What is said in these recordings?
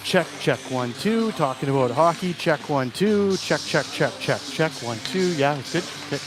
Check, check, 1, 2. Talking about hockey. Check, 1, 2. Check, check, check, check, check, 1, 2. Yeah, it's good. Okay.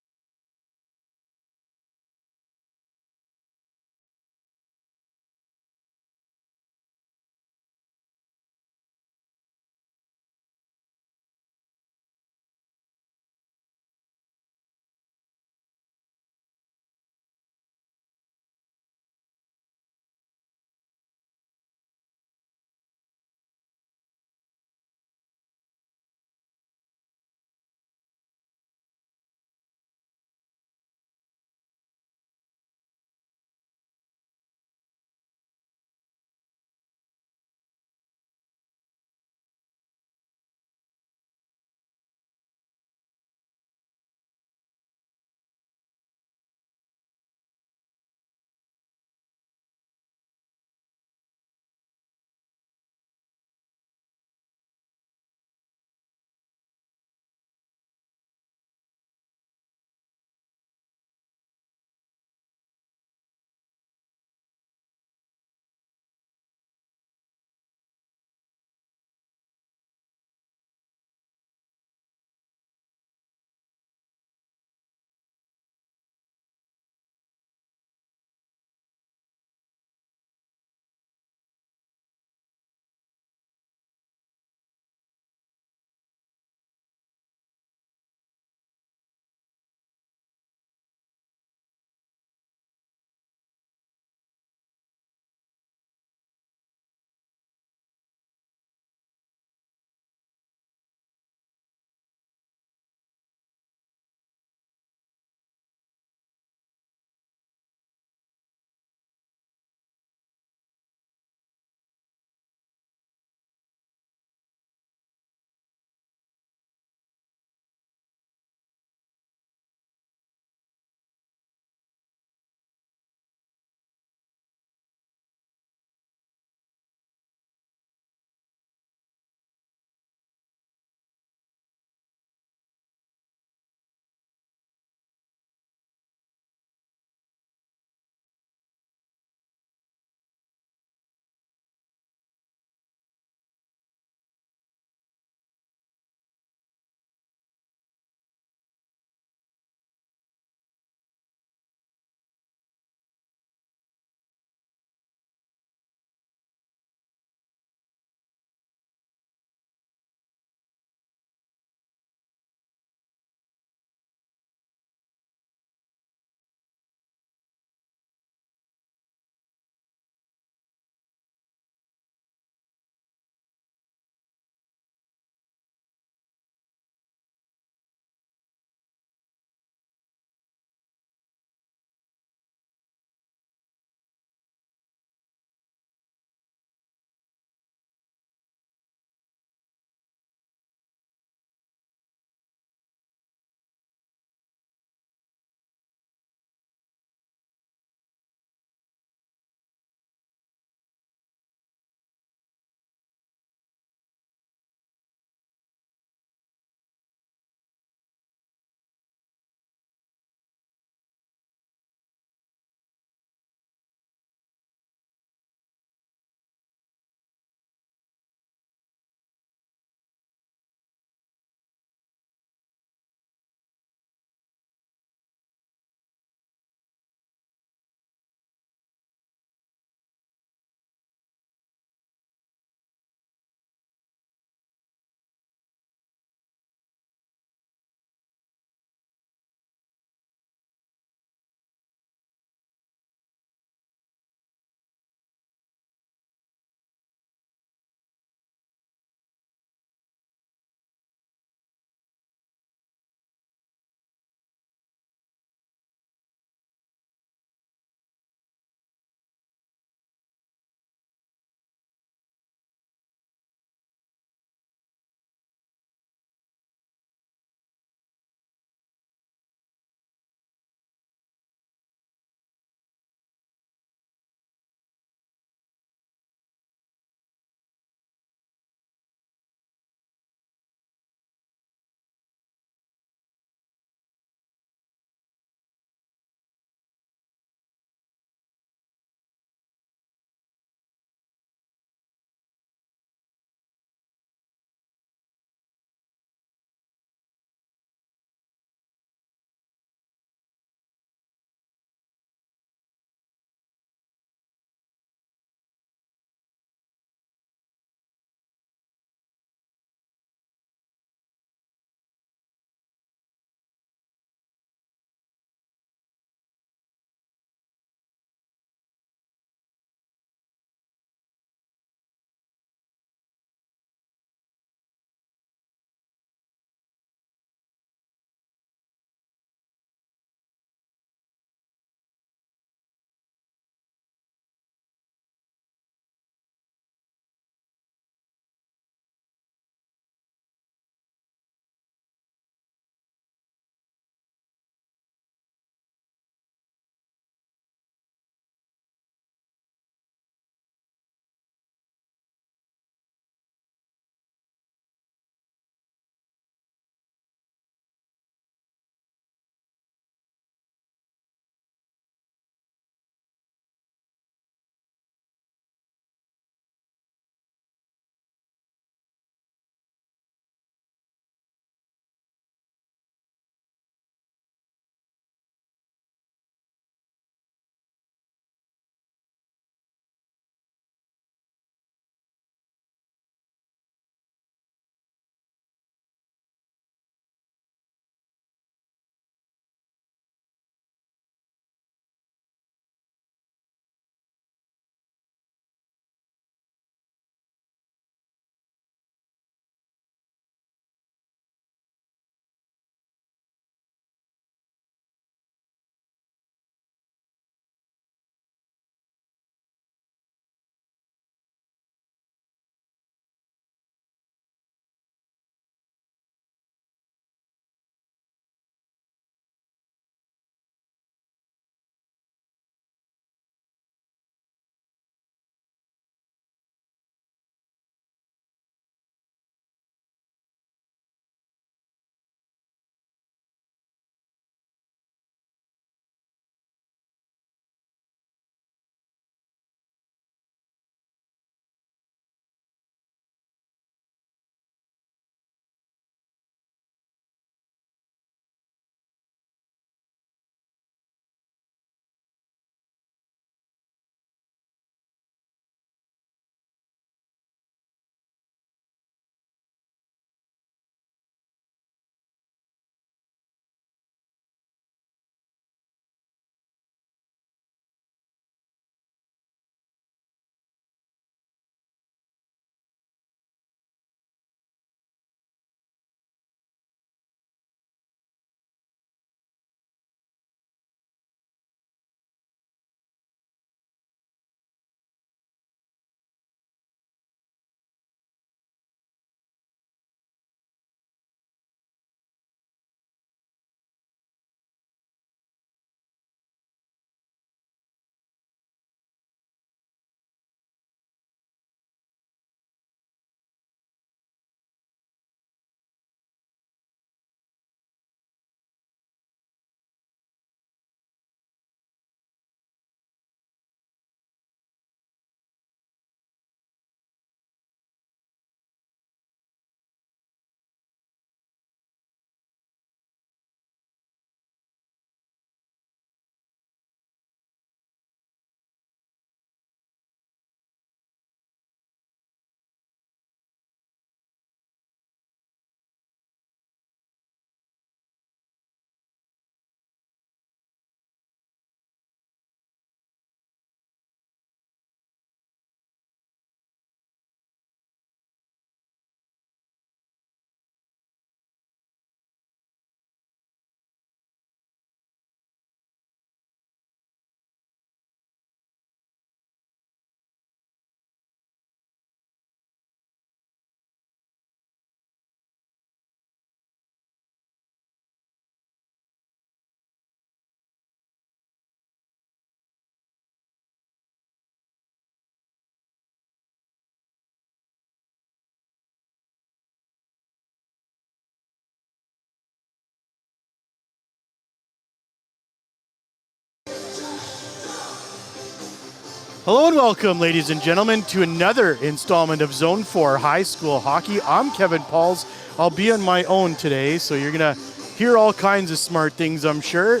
Hello and welcome, ladies and gentlemen, to another installment of Zone 4 High School Hockey. I'm Kevin Pauls. I'll be on my own today, so you're going to hear all kinds of smart things, I'm sure.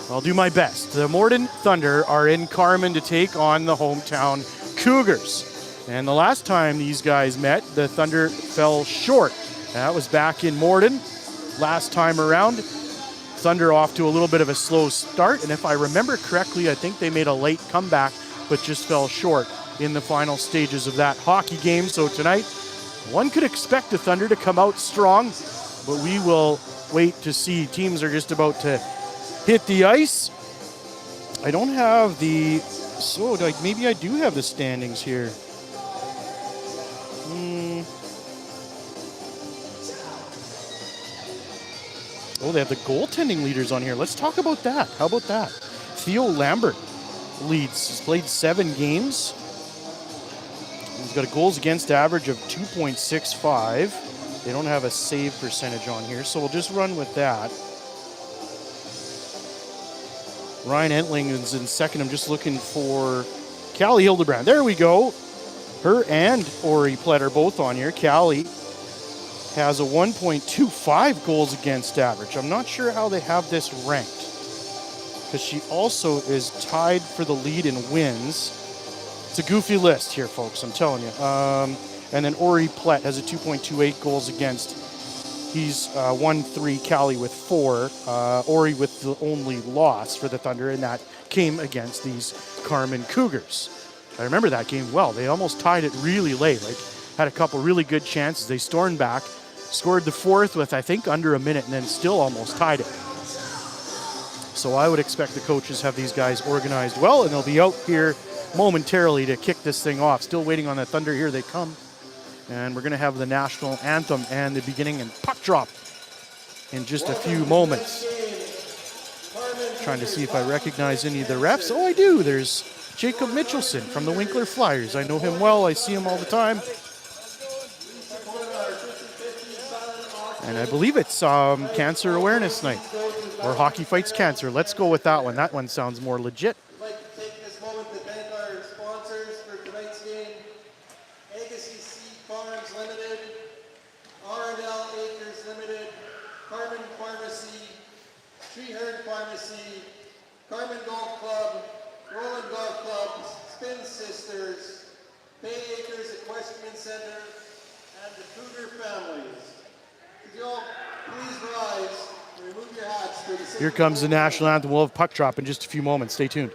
I'll do my best. The Morden Thunder are in Carman to take on the hometown Cougars. And the last time these guys met, the Thunder fell short. That was back in Morden. Last time around, Thunder off to a little bit of a slow start. And if I remember correctly, I think they made a late comeback, but just fell short in the final stages of that hockey game. So tonight, one could expect the Thunder to come out strong, but we will wait to see. Teams are just about to hit the ice. I don't have the, so like maybe I do have the standings here. Oh, they have the goaltending leaders on here. Let's talk about that. How about that? Theo Lambert leads. He's played 7 games. He's got a goals against average of 2.65. They don't have a save percentage on here, so we'll just run with that. Ryan Entling is in second. I'm just looking for Callie Hildebrand. There we go. Her and Ori Plett are both on here. Callie has a 1.25 goals against average. I'm not sure how they have this ranked, because she also is tied for the lead in wins. It's a goofy list here, folks, I'm telling you. And then Ori Plett has a 2.28 goals against. He's 1-3, Callie with 4. Ori with the only loss for the Thunder, and that came against these Carman Cougars. I remember that game well. They almost tied it really late, like had a couple really good chances. They stormed back, scored the 4th with, I think, under a minute, and then still almost tied it. So I would expect the coaches have these guys organized well, and they'll be out here momentarily to kick this thing off. Still waiting on the Thunder. Here they come. And we're going to have the national anthem and the beginning and puck drop in just a few moments. Trying to see if I recognize any of the refs. Oh, I do. There's Jacob Mitchelson from the Winkler Flyers. I know him well. I see him all the time. And I believe it's Cancer Awareness Night, or Hockey Fights Cancer. Let's go with that one. That one sounds more legit. I'd like to take this moment to thank our sponsors for tonight's game. Legacy Seed Farms Limited, R&L Acres Limited, Carman Pharmacy, Tree Herd Pharmacy, Carman Golf Club, Roland Golf Club, Spin Sisters, Bay Acres Equestrian Center, and the Cougar families. Could you all please rise and remove your hats for the Here comes the national anthem. We'll have puck drop in just a few moments. Stay tuned.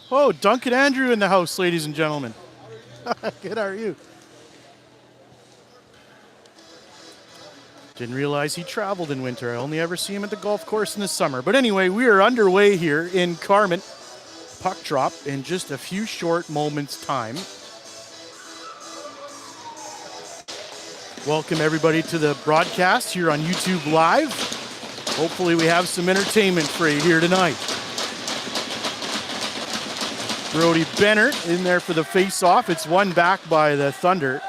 Oh, Duncan Andrew in the house, ladies and gentlemen. Good, how are you? Didn't realize he traveled in winter. I only ever see him at the golf course in the summer. But anyway, we are underway here in Carman. Puck drop in just a few short moments' time. Welcome everybody to the broadcast here on YouTube Live. Hopefully we have some entertainment for you here tonight. Brody Benner in there for the face-off. It's won back by the Thunder.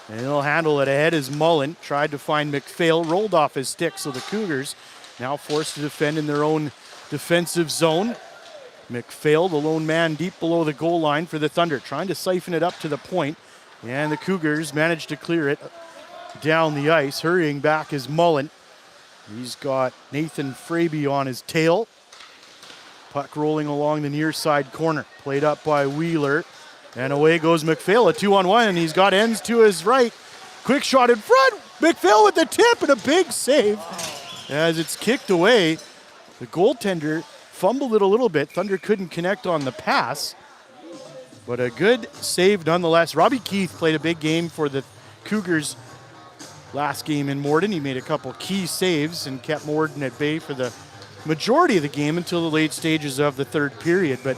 And he'll handle it ahead as Mullen tried to find McPhail, rolled off his stick, so the Cougars now forced to defend in their own defensive zone. McPhail, the lone man deep below the goal line for the Thunder, trying to siphon it up to the point. And the Cougars managed to clear it down the ice. Hurrying back is Mullen. He's got Nathan Fraby on his tail. Puck rolling along the near side corner. Played up by Wheeler. And away goes McPhail, a 2-on-1, and he's got ends to his right. Quick shot in front. McPhail with the tip and a big save. As it's kicked away, the goaltender fumbled it a little bit. Thunder couldn't connect on the pass. But a good save nonetheless. Robbie Keith played a big game for the Cougars last game in Morden. He made a couple key saves and kept Morden at bay for the majority of the game until the late stages of the third period. But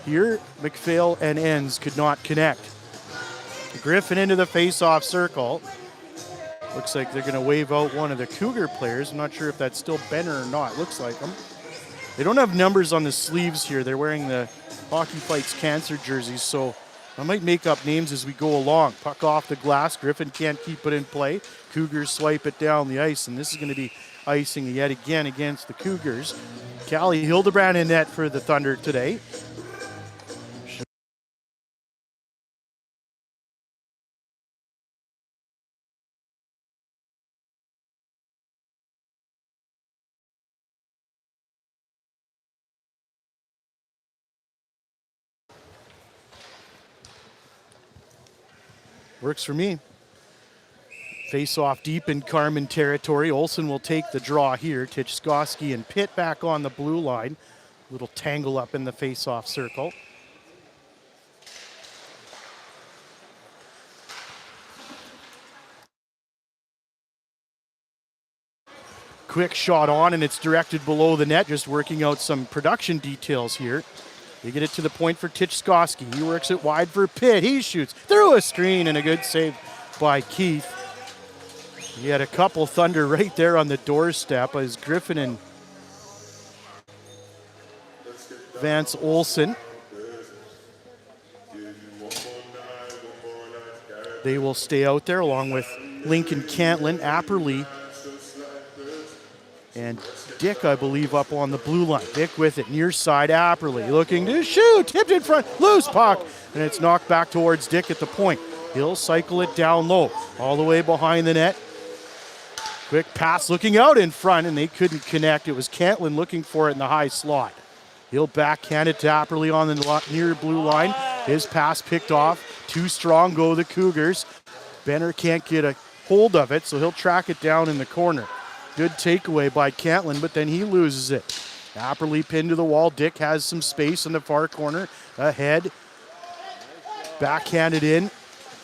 here, McPhail and Enns could not connect. Griffin into the face-off circle. Looks like they're going to wave out one of the Cougar players. I'm not sure if that's still Benner or not. Looks like him. They don't have numbers on the sleeves here. They're wearing the Hockey Fights Cancer jerseys, so I might make up names as we go along. Puck off the glass. Griffin can't keep it in play. Cougars swipe it down the ice, and this is going to be icing yet again against the Cougars. Callie Hildebrand in net for the Thunder today. Works for me. Face off deep in Carman territory. Olsen will take the draw here. Tychkowski and Pitt back on the blue line. Little tangle up in the face-off circle. Quick shot on, and it's directed below the net. Just working out some production details here. They get it to the point for Tychkowski. He works it wide for Pitt. He shoots through a screen, and a good save by Keith. He had a couple Thunder right there on the doorstep as Griffin and Vance Olsen. They will stay out there along with Lincoln Cantlin, Apperly, and Dick, I believe, up on the blue line. Dick with it, near side, Apperly looking to shoot, tipped in front, loose puck, and it's knocked back towards Dick at the point. He'll cycle it down low, all the way behind the net. Quick pass looking out in front, and they couldn't connect. It was Cantlin looking for it in the high slot. He'll backhand it to Apperly on the near blue line. His pass picked off. Too strong go the Cougars. Benner can't get a hold of it, so he'll track it down in the corner. Good takeaway by Cantlin, but then he loses it. Apperly pinned to the wall. Dick has some space in the far corner. Ahead. Backhanded in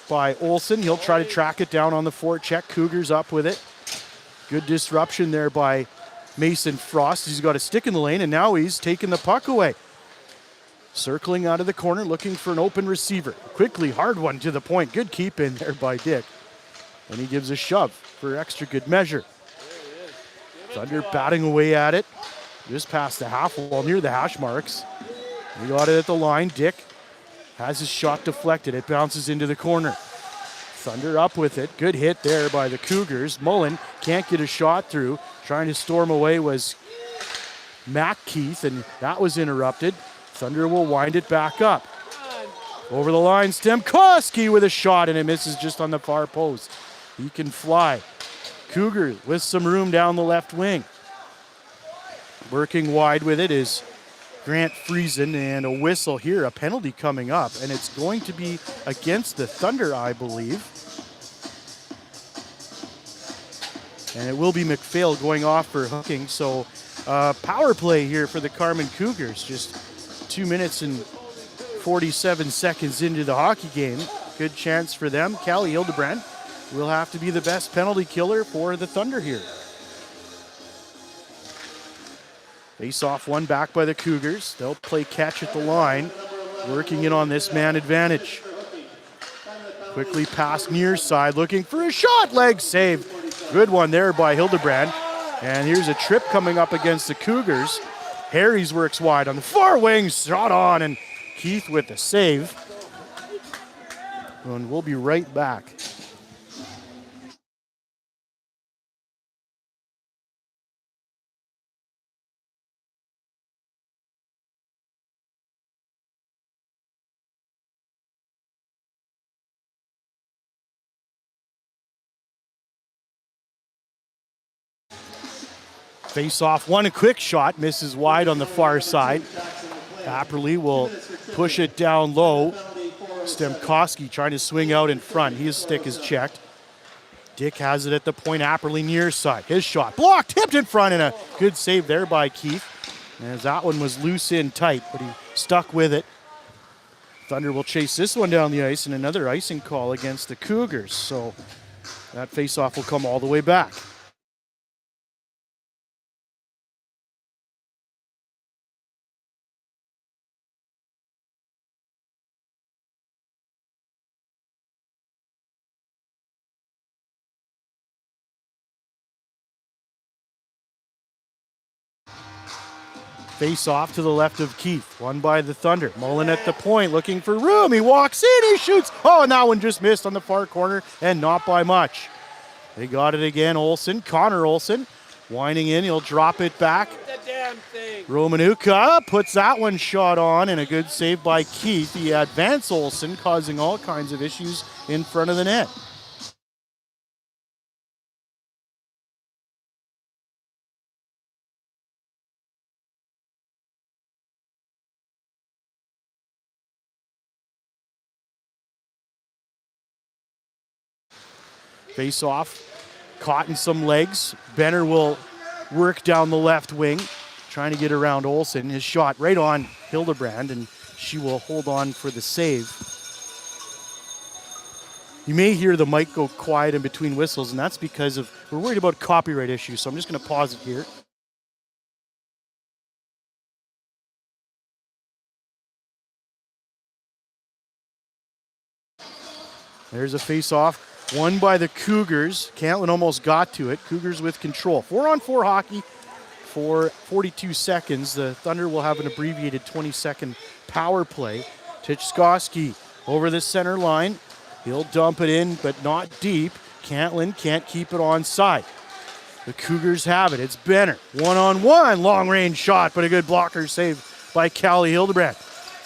by Olsen. He'll try to track it down on the forecheck. Cougars up with it. Good disruption there by Mason Frost. He's got a stick in the lane, and now he's taking the puck away. Circling out of the corner, looking for an open receiver. Quickly, hard one to the point. Good keep in there by Dick. And he gives a shove for extra good measure. Thunder batting away at it. Just past the half wall, near the hash marks. He got it at the line. Dick has his shot deflected. It bounces into the corner. Thunder up with it. Good hit there by the Cougars. Mullen can't get a shot through. Trying to storm away was Matt Keith, and that was interrupted. Thunder will wind it back up. Over the line, Stemkowski with a shot, and it misses just on the far post. He can fly. Cougar with some room down the left wing. Working wide with it is Grant Friesen, and a whistle here, a penalty coming up, and it's going to be against the Thunder, I believe. And it will be McPhail going off for hooking, so power play here for the Carman Cougars. Just 2 minutes and 47 seconds into the hockey game. Good chance for them. Callie Hildebrand will have to be the best penalty killer for the Thunder here. Face off one back by the Cougars. They'll play catch at the line, working in on this man advantage. Quickly past near side, looking for a shot, leg save. Good one there by Hildebrand. And here's a trip coming up against the Cougars. Harries works wide on the far wing, shot on, and Keith with the save. And we'll be right back. Face off, one a quick shot, misses wide on the far side. Apperly will push it down low. Stemkowski trying to swing out in front. His stick is checked. Dick has it at the point, Apperly near side. His shot blocked, tipped in front, and a good save there by Keith. As that one was loose in tight, but he stuck with it. Thunder will chase this one down the ice, and another icing call against the Cougars. So that face-off will come all the way back. Face off to the left of Keith. Won by the Thunder. Mullen at the point looking for room. He walks in. He shoots. Oh, and that one just missed on the far corner and not by much. They got it again. Olsen. Connor Olsen winding in. He'll drop it back. The damn thing. Romanuka puts that one shot on and a good save by Keith. He had Vance Olsen causing all kinds of issues in front of the net. Face off, caught in some legs. Benner will work down the left wing, trying to get around Olsen. His shot right on Hildebrand, and she will hold on for the save. You may hear the mic go quiet in between whistles, and that's because we're worried about copyright issues, so I'm just going to pause it here. There's a face-off. Won by the Cougars. Cantlin almost got to it. Cougars with control. 4-on-4 hockey for 42 seconds. The Thunder will have an abbreviated 20-second power play. Tychkowski over the center line. He'll dump it in, but not deep. Cantlin can't keep it on side. The Cougars have it. It's Benner. One-on-one. Long-range shot, but a good blocker save by Callie Hildebrand.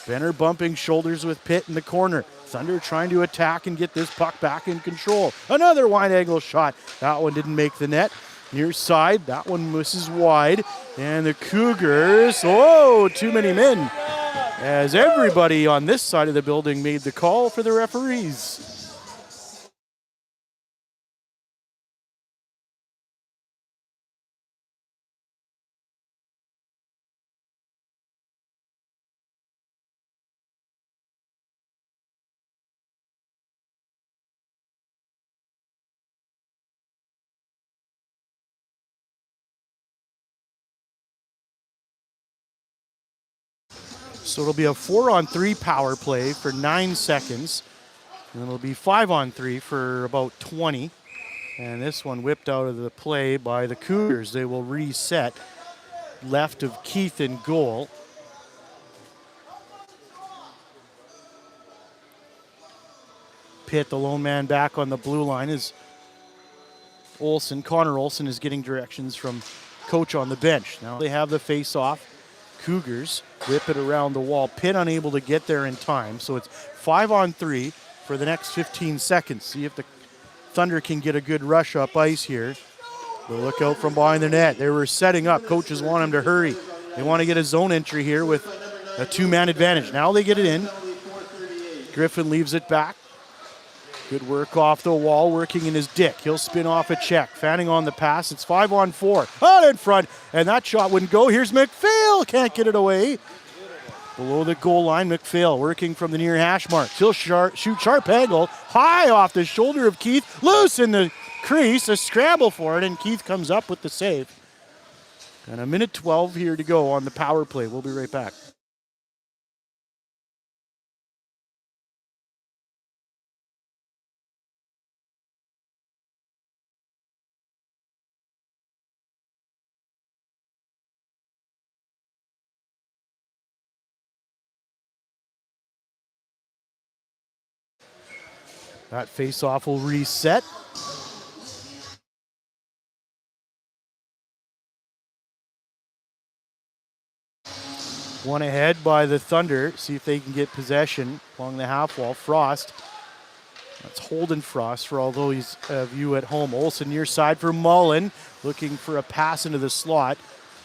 Benner bumping shoulders with Pitt in the corner. Thunder trying to attack and get this puck back in control. Another wide angle shot. That one didn't make the net. Near side, that one misses wide. And the Cougars, too many men. As everybody on this side of the building made the call for the referees. So it'll be a 4-on-3 power play for 9 seconds. And it'll be 5-on-3 for about 20. And this one whipped out of the play by the Cougars. They will reset left of Keith in goal. Pitt, the lone man back on the blue line, is Connor Olsen is getting directions from coach on the bench. Now they have the face-off. Cougars whip it around the wall. Pitt unable to get there in time. So it's 5-on-3 for the next 15 seconds. See if the Thunder can get a good rush up ice here. They'll look out from behind the net. They were setting up. Coaches want them to hurry. They want to get a zone entry here with a 2-man advantage. Now they get it in. Griffin leaves it back. Good work off the wall, working in his dick. He'll spin off a check. Fanning on the pass. It's 5-on-4. Out in front, and that shot wouldn't go. Here's McPhail. Can't get it away. Below the goal line, McPhail working from the near hash mark. He'll shoot sharp angle. High off the shoulder of Keith. Loose in the crease. A scramble for it, and Keith comes up with the save. And a minute 12 here to go on the power play. We'll be right back. That face-off will reset. One ahead by the Thunder. See if they can get possession along the half wall. Frost. That's Holden Frost for although he's a view at home. Olsen near side for Mullen. Looking for a pass into the slot.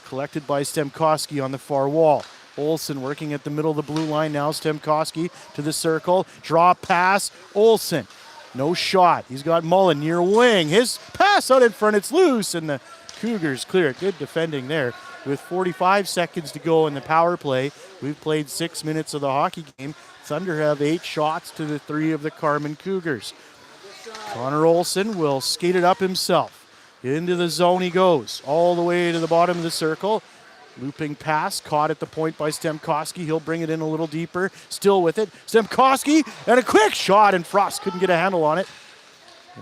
Collected by Stemkowski on the far wall. Olsen working at the middle of the blue line now. Stemkowski to the circle. Draw pass. Olsen. No shot. He's got Mullen near wing. His pass out in front. It's loose and the Cougars clear it. Good defending there. With 45 seconds to go in the power play, we've played 6 minutes of the hockey game. Thunder have 8 shots to the 3 of the Carman Cougars. Connor Olsen will skate it up himself. Into the zone he goes, all the way to the bottom of the circle. Looping pass, caught at the point by Stemkowski. He'll bring it in a little deeper, still with it. Stemkowski, and a quick shot, and Frost couldn't get a handle on it.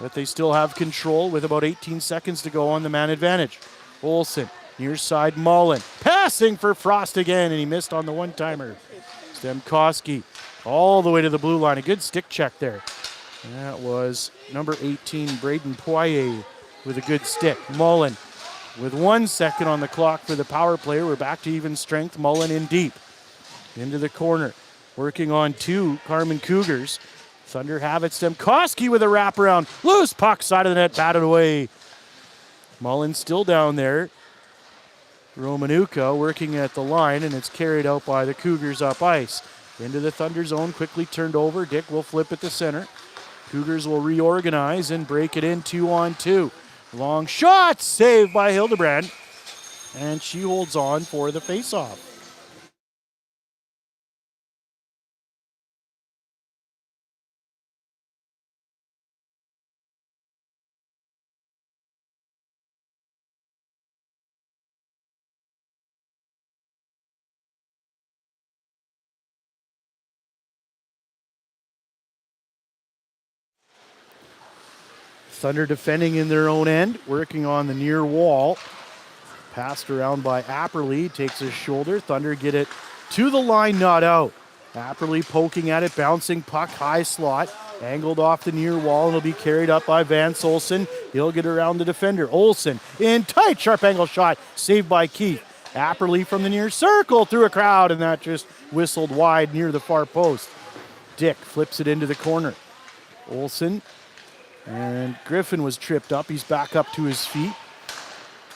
But they still have control with about 18 seconds to go on the man advantage. Olsen. Near side Mullen. Passing for Frost again, and he missed on the one-timer. Stemkowski all the way to the blue line. A good stick check there. That was number 18, Braden Poirier, with a good stick. Mullen with 1 second on the clock for the power play. We're back to even strength. Mullen in deep. Into the corner. Working on 2 Carman Cougars. Thunder have it. Stemkowski with a wraparound. Loose puck, side of the net, batted away. Mullen still down there. Romanuka working at the line, and it's carried out by the Cougars up ice. Into the Thunder zone, quickly turned over. Dick will flip at the center. Cougars will reorganize and break it in 2-on-2. Long shot, saved by Hildebrand, and she holds on for the faceoff. Thunder defending in their own end, working on the near wall. Passed around by Apperly, takes his shoulder. Thunder get it to the line, not out. Apperly poking at it, bouncing puck, high slot. Angled off the near wall, and it'll be carried up by Vance Olsen. He'll get around the defender. Olsen in tight, sharp angle shot, saved by Keith. Apperly from the near circle through a crowd, and that just whistled wide near the far post. Dick flips it into the corner. Olsen. And Griffin was tripped up. He's back up to his feet.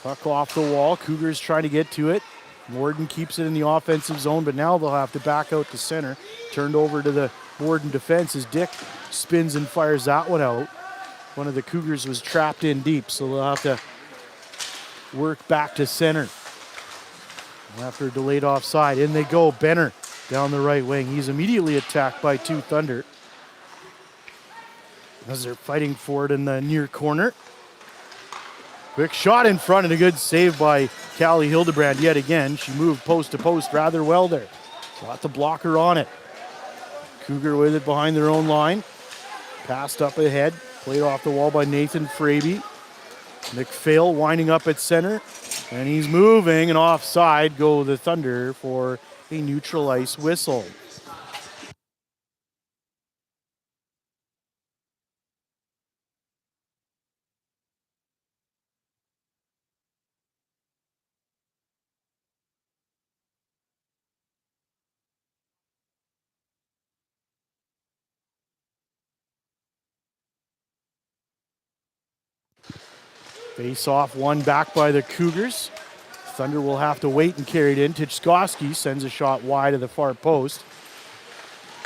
Puck off the wall. Cougars trying to get to it. Morden keeps it in the offensive zone, but now they'll have to back out to center. Turned over to the Morden defense as Dick spins and fires that one out. One of the Cougars was trapped in deep, so they'll have to work back to center. After a delayed offside, in they go. Benner down the right wing. He's immediately attacked by 2 Thunder as they're fighting for it in the near corner. Quick shot in front and a good save by Callie Hildebrand yet again. She moved post to post rather well there. Got the blocker on it. Cougar with it behind their own line. Passed up ahead. Played off the wall by Nathan Fraby. McPhail winding up at center. And he's moving, and offside go the Thunder for a neutral ice whistle. Face off, one back by the Cougars. Thunder will have to wait and carry it in. Tchaikovsky sends a shot wide of the far post.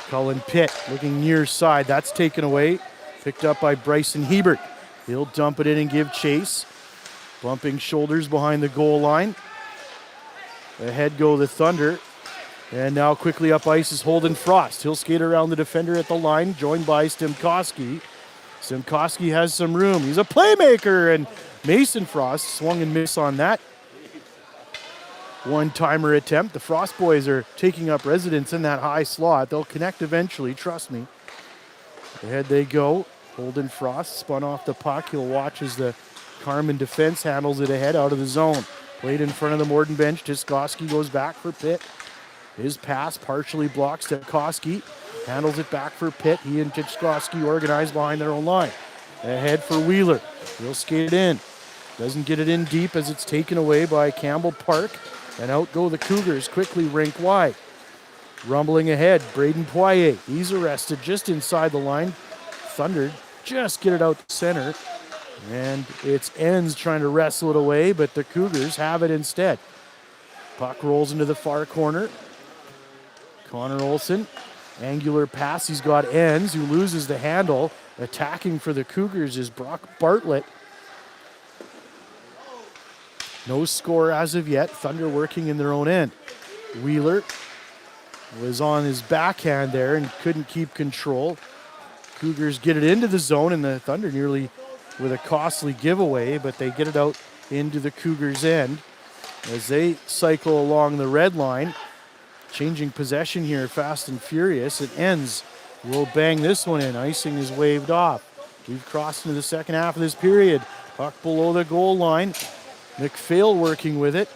Cullen Pitt looking near side. That's taken away. Picked up by Bryson Hebert. He'll dump it in and give chase. Bumping shoulders behind the goal line. Ahead go the Thunder. And now quickly up ice is Holden Frost. He'll skate around the defender at the line, joined by Stemkowski. Stemkowski has some room. He's a playmaker, and Mason Frost swung and missed on that one-timer attempt. The Frost boys are taking up residence in that high slot. They'll connect eventually, trust me. Ahead they go. Holden Frost spun off the puck. He'll watch as the Carman defense handles it ahead out of the zone. Played in front of the Morden bench. Tchaikovsky goes back for Pitt. His pass partially blocks Stemkowski. Handles it back for Pitt. He and Tchaikovsky organize behind their own line. Ahead for Wheeler. He'll skate it in. Doesn't get it in deep as it's taken away by Campbell Park. And out go the Cougars, quickly rink wide. Rumbling ahead, Braden Poirier. He's arrested just inside the line. Thunder just get it out to center. And it's Enns trying to wrestle it away, but the Cougars have it instead. Puck rolls into the far corner. Connor Olson, angular pass. He's got Enns, who loses the handle. Attacking for the Cougars is Brock Bartlett. No score as of yet. Thunder working in their own end. Wheeler was on his backhand there and couldn't keep control. Cougars get it into the zone, and the Thunder nearly with a costly giveaway, but they get it out into the Cougars' end as they cycle along the red line. Changing possession here, fast and furious. It ends. Will bang this one in. Icing is waved off. We've crossed into the second half of this period. Puck below the goal line. McPhail working with it.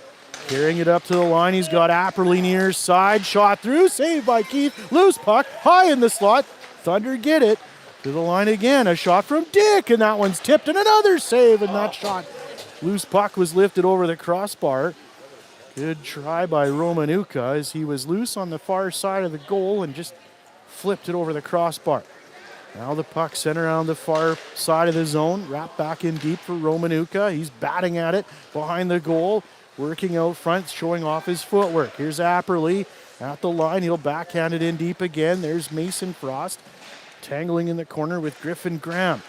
Carrying it up to the line. He's got Apperly near side. Shot through. Saved by Keith. Loose puck. High in the slot. Thunder get it. To the line again. A shot from Dick. And that one's tipped. And another save. And that shot. Loose puck was lifted over the crossbar. Good try by Romanuka as he was loose on the far side of the goal and just flipped it over the crossbar. Now the puck sent around the far side of the zone. Wrapped back in deep for Romanuka. He's batting at it behind the goal. Working out front, showing off his footwork. Here's Apperly at the line. He'll backhand it in deep again. There's Mason Frost tangling in the corner with Griffin Graham.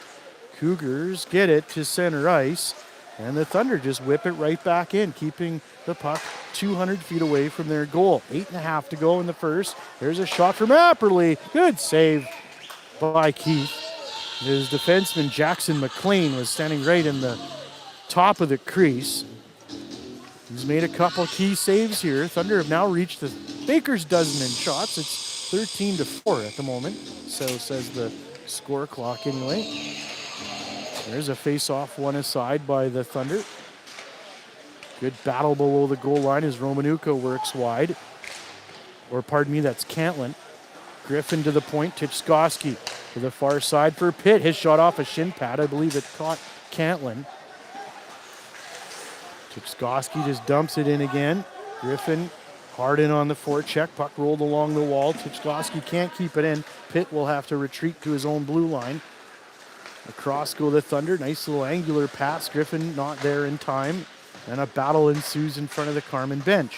Cougars get it to center ice. And the Thunder just whip it right back in, keeping the puck 200 feet away from their goal. 8.5 to go in the first. There's a shot from Apperly. Good save by Keith. His defenseman, Jackson McLean, was standing right in the top of the crease. He's made a couple key saves here. Thunder have now reached the Baker's dozen in shots. It's 13-4 at the moment. So says the score clock anyway. There's a face-off one aside by the Thunder. Good battle below the goal line as Romanuka works wide. Or pardon me, that's Cantlin. Griffin to the point, Tchaikovsky to the far side for Pitt. His shot off a shin pad. I believe it caught Cantlin. Tchaikovsky just dumps it in again. Griffin hard in on the forecheck. Puck rolled along the wall. Tchaikovsky can't keep it in. Pitt will have to retreat to his own blue line. Across go the Thunder. Nice little angular pass. Griffin not there in time. And a battle ensues in front of the Carman bench.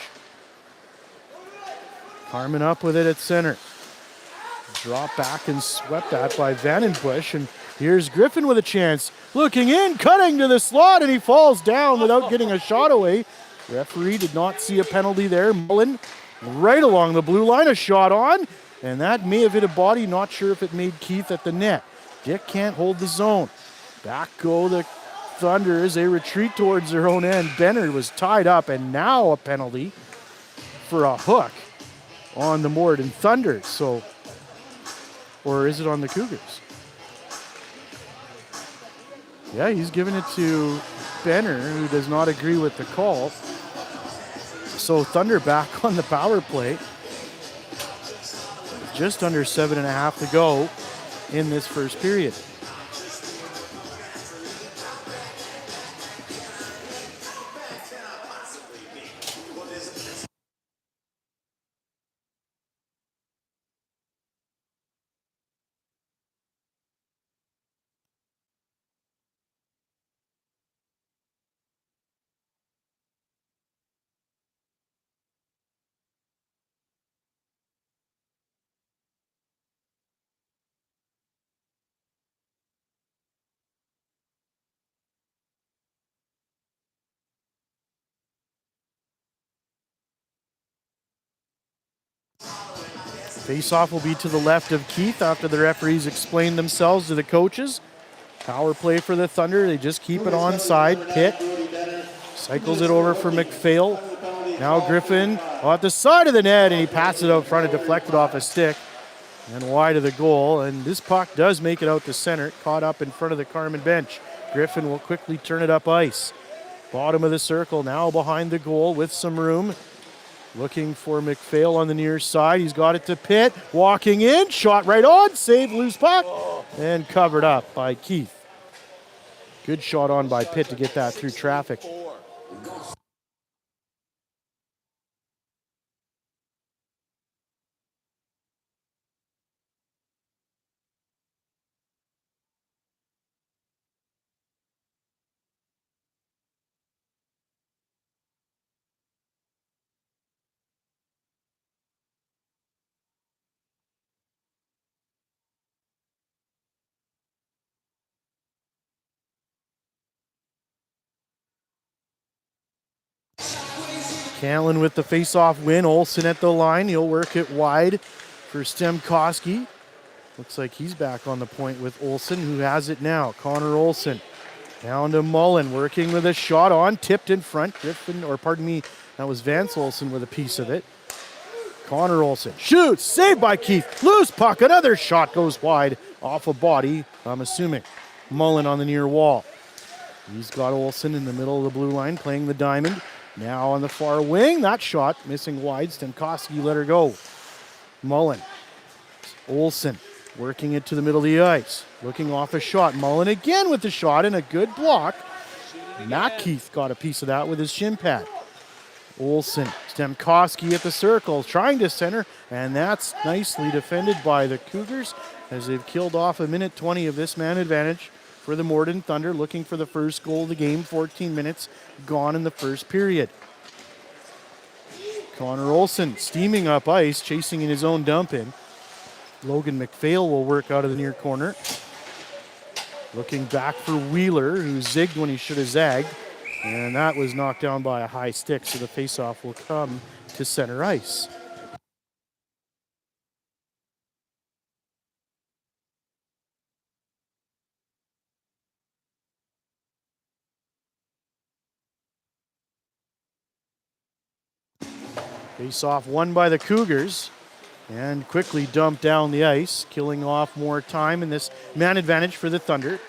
Carman up with it at center. Drop back and swept that by Vandenbush. And here's Griffin with a chance. Looking in, cutting to the slot, and he falls down without getting a shot away. Referee did not see a penalty there. Mullen right along the blue line, a shot on. And that may have hit a body. Not sure if it made Keith at the net. Dick can't hold the zone. Back go the Thunder as they retreat towards their own end. Benner was tied up, and now a penalty for a hook on the Morden Thunder. So, or is it on the Cougars? Yeah, he's giving it to Benner, who does not agree with the call. So Thunder back on the power play. Just under 7.5 to go in this first period. Face-off will be to the left of Keith after the referees explain themselves to the coaches. Power play for the Thunder. They just keep it onside. Pitt cycles it over for McPhail. Now Griffin at the side of the net, and he passes it out front and deflected off a stick and wide of the goal. And this puck does make it out to center, caught up in front of the Carman bench. Griffin will quickly turn it up ice. Bottom of the circle, now behind the goal with some room. Looking for McPhail on the near side. He's got it to Pitt. Walking in. Shot right on. Save loose puck. And covered up by Keith. Good shot on by Pitt to get that through traffic. Cantlin with the face-off win. Olsen at the line. He'll work it wide for Stemkowski. Looks like he's back on the point with Olsen, who has it now. Connor Olsen down to Mullen, working with a shot on, tipped in front. That was Vance Olsen with a piece of it. Connor Olsen shoots, saved by Keith. Loose puck, another shot goes wide off a body, I'm assuming. Mullen on the near wall. He's got Olsen in the middle of the blue line, playing the diamond. Now on the far wing, that shot missing wide. Stemkowski let her go. Mullen. Olsen working it to the middle of the ice. Looking off a shot. Mullen again with the shot and a good block. Matt Keith got a piece of that with his shin pad. Olsen, Stemkowski at the circle, trying to center, and that's nicely defended by the Cougars as they've killed off a minute 20 of this man advantage for the Morden Thunder, looking for the first goal of the game. 14 minutes gone in the first period. Connor Olsen steaming up ice, chasing in his own dump in. Logan McPhail will work out of the near corner. Looking back for Wheeler, who zigged when he should have zagged. And that was knocked down by a high stick, so the faceoff will come to center ice. Faceoff won by the Cougars. And quickly dumped down the ice, killing off more time in this man advantage for the Thunder.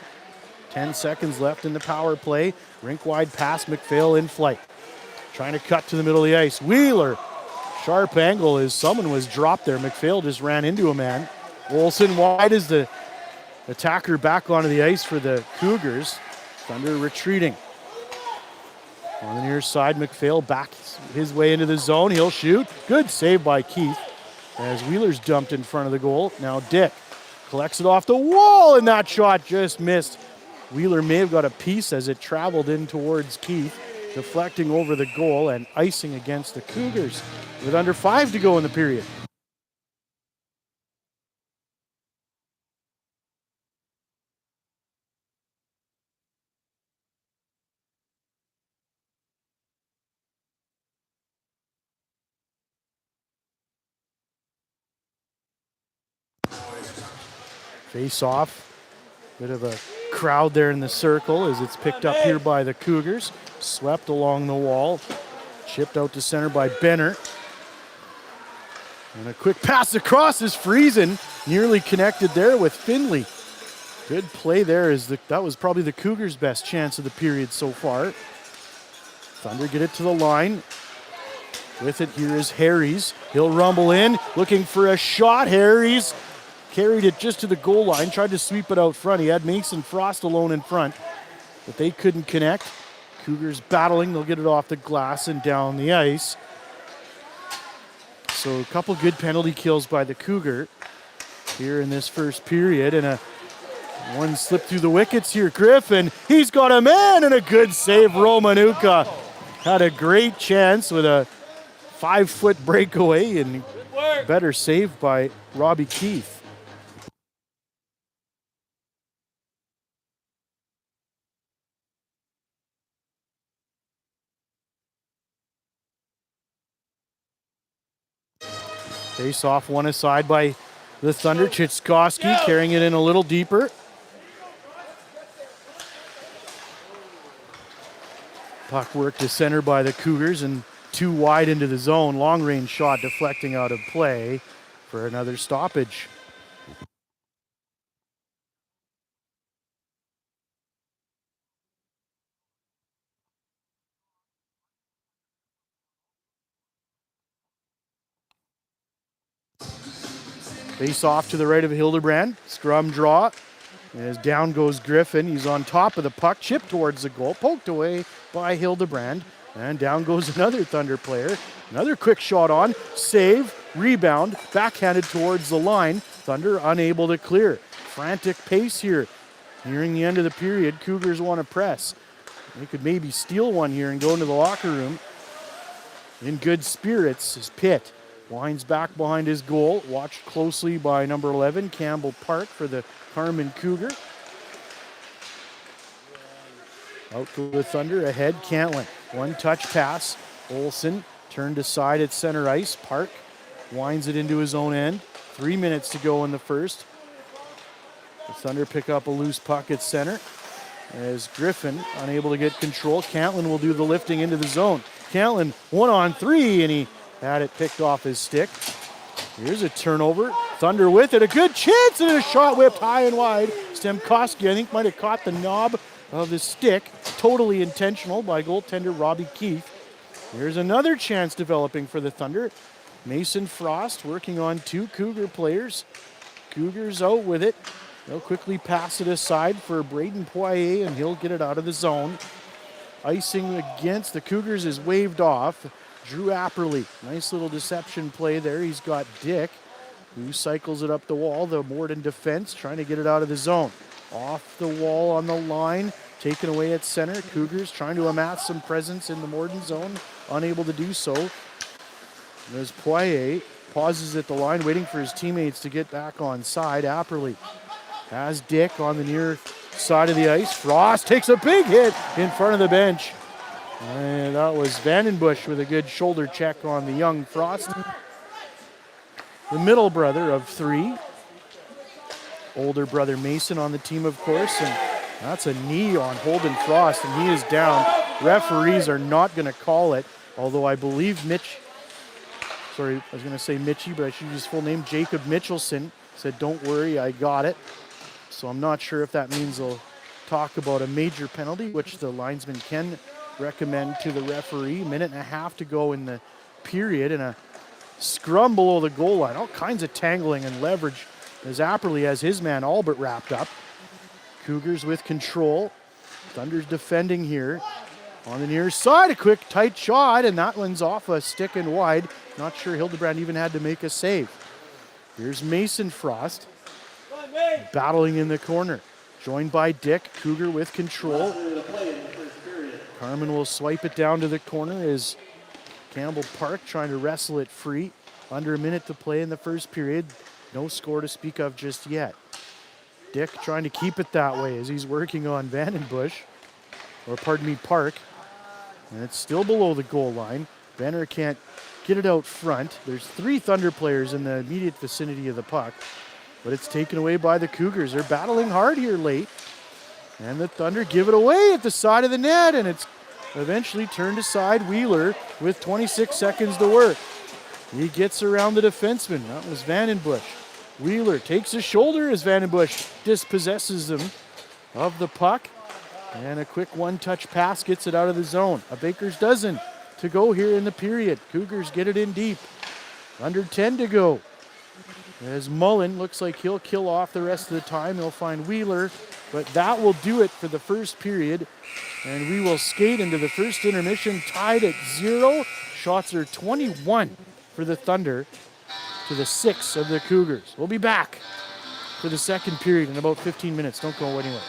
10 seconds left in the power play. Rink wide pass, McPhail in flight. Trying to cut to the middle of the ice. Wheeler, sharp angle as someone was dropped there. McPhail just ran into a man. Olsen wide as the attacker back onto the ice for the Cougars. Thunder retreating. On the near side, McPhail back his way into the zone. He'll shoot. Good save by Keith. As Wheeler's dumped in front of the goal. Now Dick collects it off the wall, and that shot just missed. Wheeler may have got a piece as it traveled in towards Keith, deflecting over the goal and icing against the Cougars with under 5 to go in the period. Face off. Bit of a crowd there in the circle as it's picked up here by the Cougars. Swept along the wall. Chipped out to center by Benner. And a quick pass across is Friesen. Nearly connected there with Finley. Good play there. That was probably the Cougars' best chance of the period so far. Thunder get it to the line. With it here is Harries. He'll rumble in, looking for a shot. Harries carried it just to the goal line, tried to sweep it out front. He had Mason Frost alone in front, but they couldn't connect. Cougars battling. They'll get it off the glass and down the ice. So a couple good penalty kills by the Cougar here in this first period, and one slip through the wickets here. Griffin, he's got a man, and a good save. Romanuka had a great chance with a 5-foot breakaway, and better save by Robbie Keith. Face off one aside by the Thunder. Chitskowski carrying it in a little deeper. Puck work to center by the Cougars and too wide into the zone. Long range shot deflecting out of play for another stoppage. Face off to the right of Hildebrand. Scrum draw. As down goes Griffin. He's on top of the puck. Chipped towards the goal. Poked away by Hildebrand. And down goes another Thunder player. Another quick shot on. Save. Rebound. Backhanded towards the line. Thunder unable to clear. Frantic pace here. Nearing the end of the period, Cougars want to press. They could maybe steal one here and go into the locker room. In good spirits is Pitt. Winds back behind his goal. Watched closely by number 11, Campbell Park, for the Carman Cougar. Out to the Thunder, ahead, Cantlin. One touch pass. Olsen turned aside at center ice. Park winds it into his own end. 3 minutes to go in the first. The Thunder pick up a loose puck at center. As Griffin unable to get control. Cantlin will do the lifting into the zone. Cantlin 1-on-3, and he had it picked off his stick. Here's a turnover. Thunder with it. A good chance, and a shot whipped high and wide. Stemkowski, I think, might have caught the knob of the stick. Totally intentional by goaltender Robbie Keith. Here's another chance developing for the Thunder. Mason Frost working on two Cougar players. Cougars out with it. They'll quickly pass it aside for Braden Poirier, and he'll get it out of the zone. Icing against the Cougars is waved off. Drew Apperly, nice little deception play there. He's got Dick, who cycles it up the wall. The Morden defense trying to get it out of the zone. Off the wall on the line, taken away at center. Cougars trying to amass some presence in the Morden zone, unable to do so. As Poirier pauses at the line, waiting for his teammates to get back on side. Apperly has Dick on the near side of the ice. Frost takes a big hit in front of the bench. And that was Vandenbush with a good shoulder check on the young Frost. The middle brother of three. Older brother Mason on the team, of course. And that's a knee on Holden Frost, and he is down. Referees are not going to call it, although I believe Mitchie, but I should use his full name, Jacob Mitchelson, said, "Don't worry, I got it." So I'm not sure if that means they'll talk about a major penalty, which the linesman can recommend to the referee. Minute and a half to go in the period, and a scrum below the goal line. All kinds of tangling and leverage as Apperly has his man Albert wrapped up. Cougars with control. Thunder's defending here. On the near side, a quick tight shot, and that one's off a stick and wide. Not sure Hildebrand even had to make a save. Here's Mason Frost battling in the corner. Joined by Dick. Cougar with control. Carman will swipe it down to the corner as Campbell Park trying to wrestle it free. Under a minute to play in the first period. No score to speak of just yet. Dick trying to keep it that way as he's working on Park. And it's still below the goal line. Banner can't get it out front. There's three Thunder players in the immediate vicinity of the puck, but it's taken away by the Cougars. They're battling hard here late. And the Thunder give it away at the side of the net, and it's eventually turned aside. Wheeler with 26 seconds to work. He gets around the defenseman. That was Vandenbush. Wheeler takes his shoulder as Vandenbush dispossesses him of the puck. And a quick one-touch pass gets it out of the zone. A baker's dozen to go here in the period. Cougars get it in deep. Under 10 to go. As Mullen looks like he'll kill off the rest of the time. He'll find Wheeler, but that will do it for the first period. And we will skate into the first intermission tied at 0. Shots are 21 for the Thunder to the 6 of the Cougars. We'll be back for the second period in about 15 minutes. Don't go anywhere.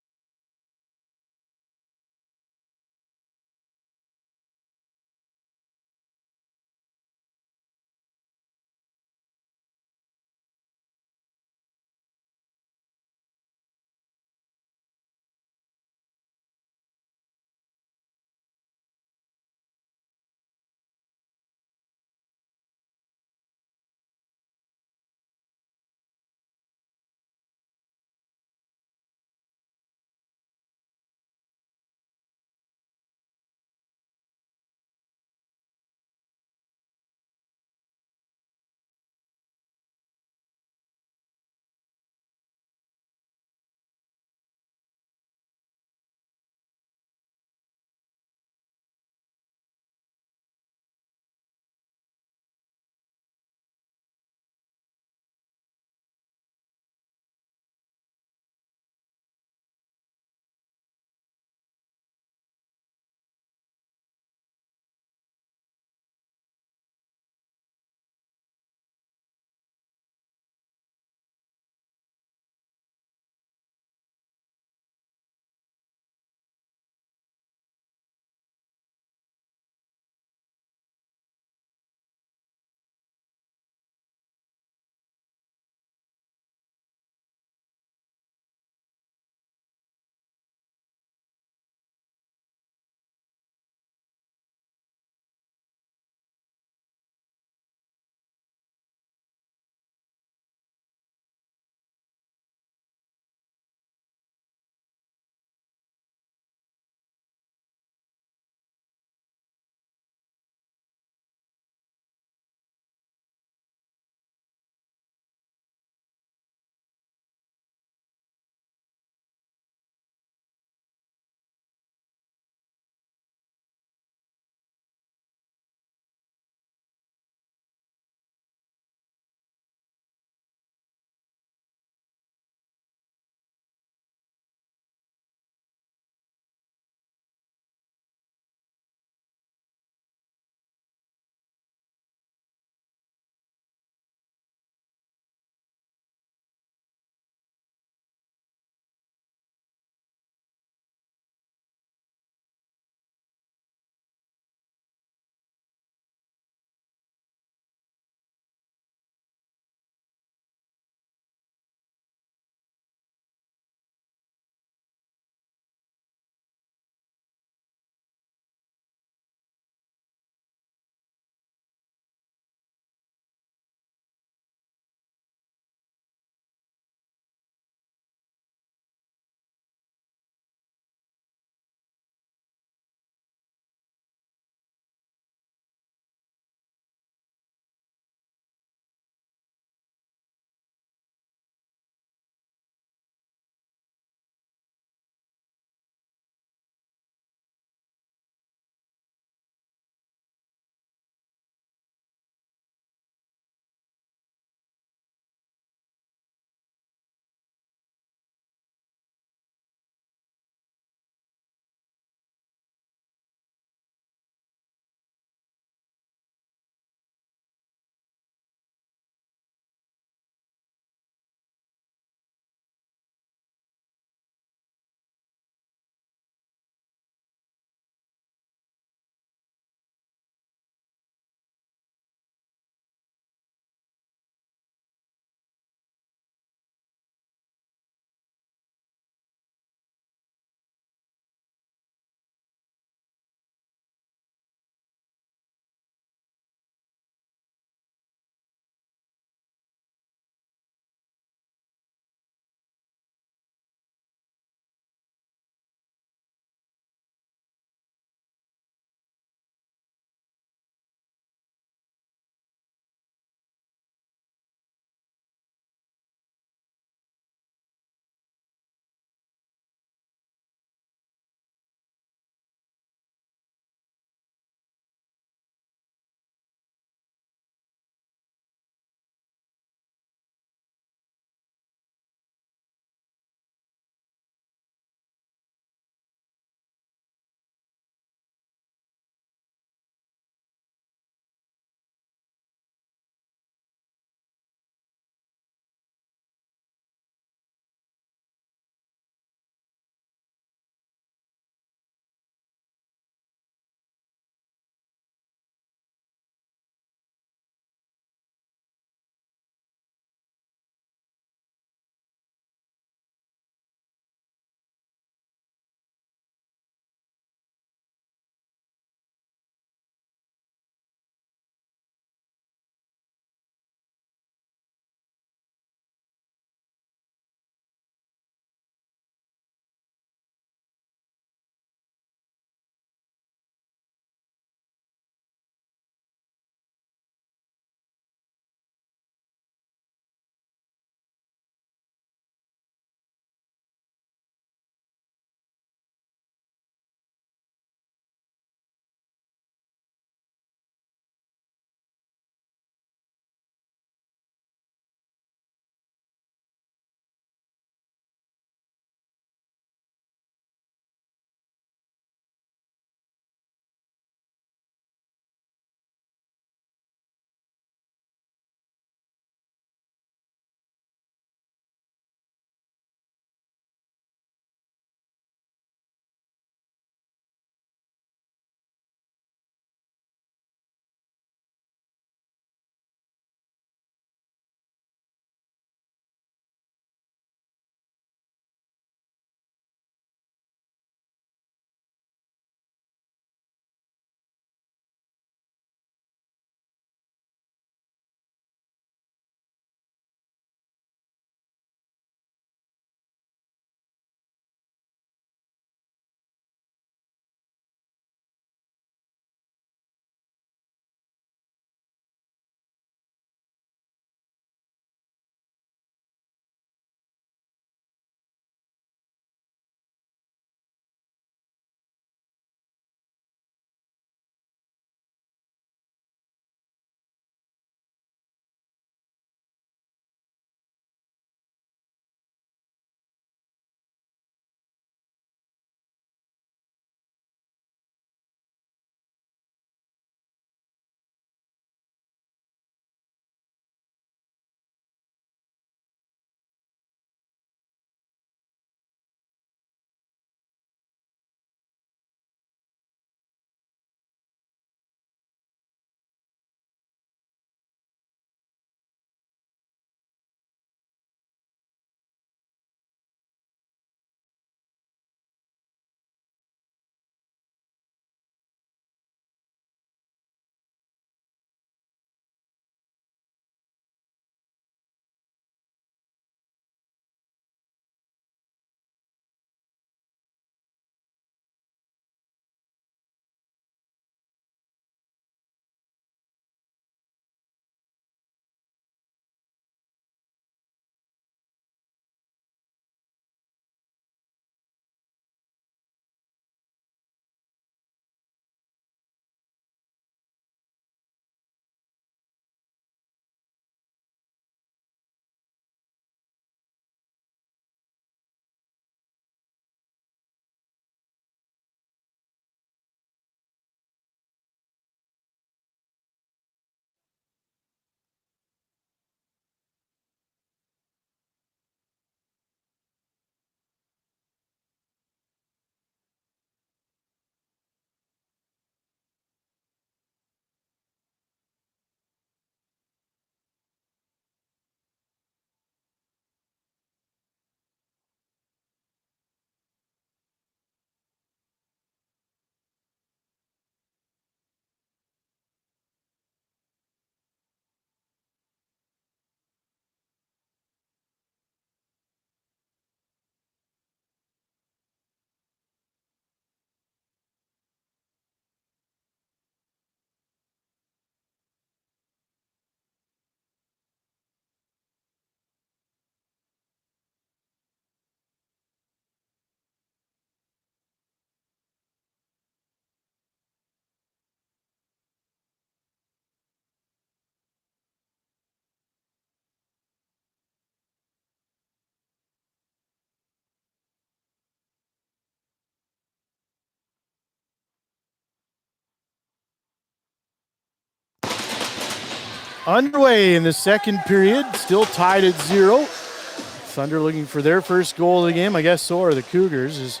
Underway in the second period, still tied at 0. Thunder looking for their first goal of the game. I guess so are the Cougars, as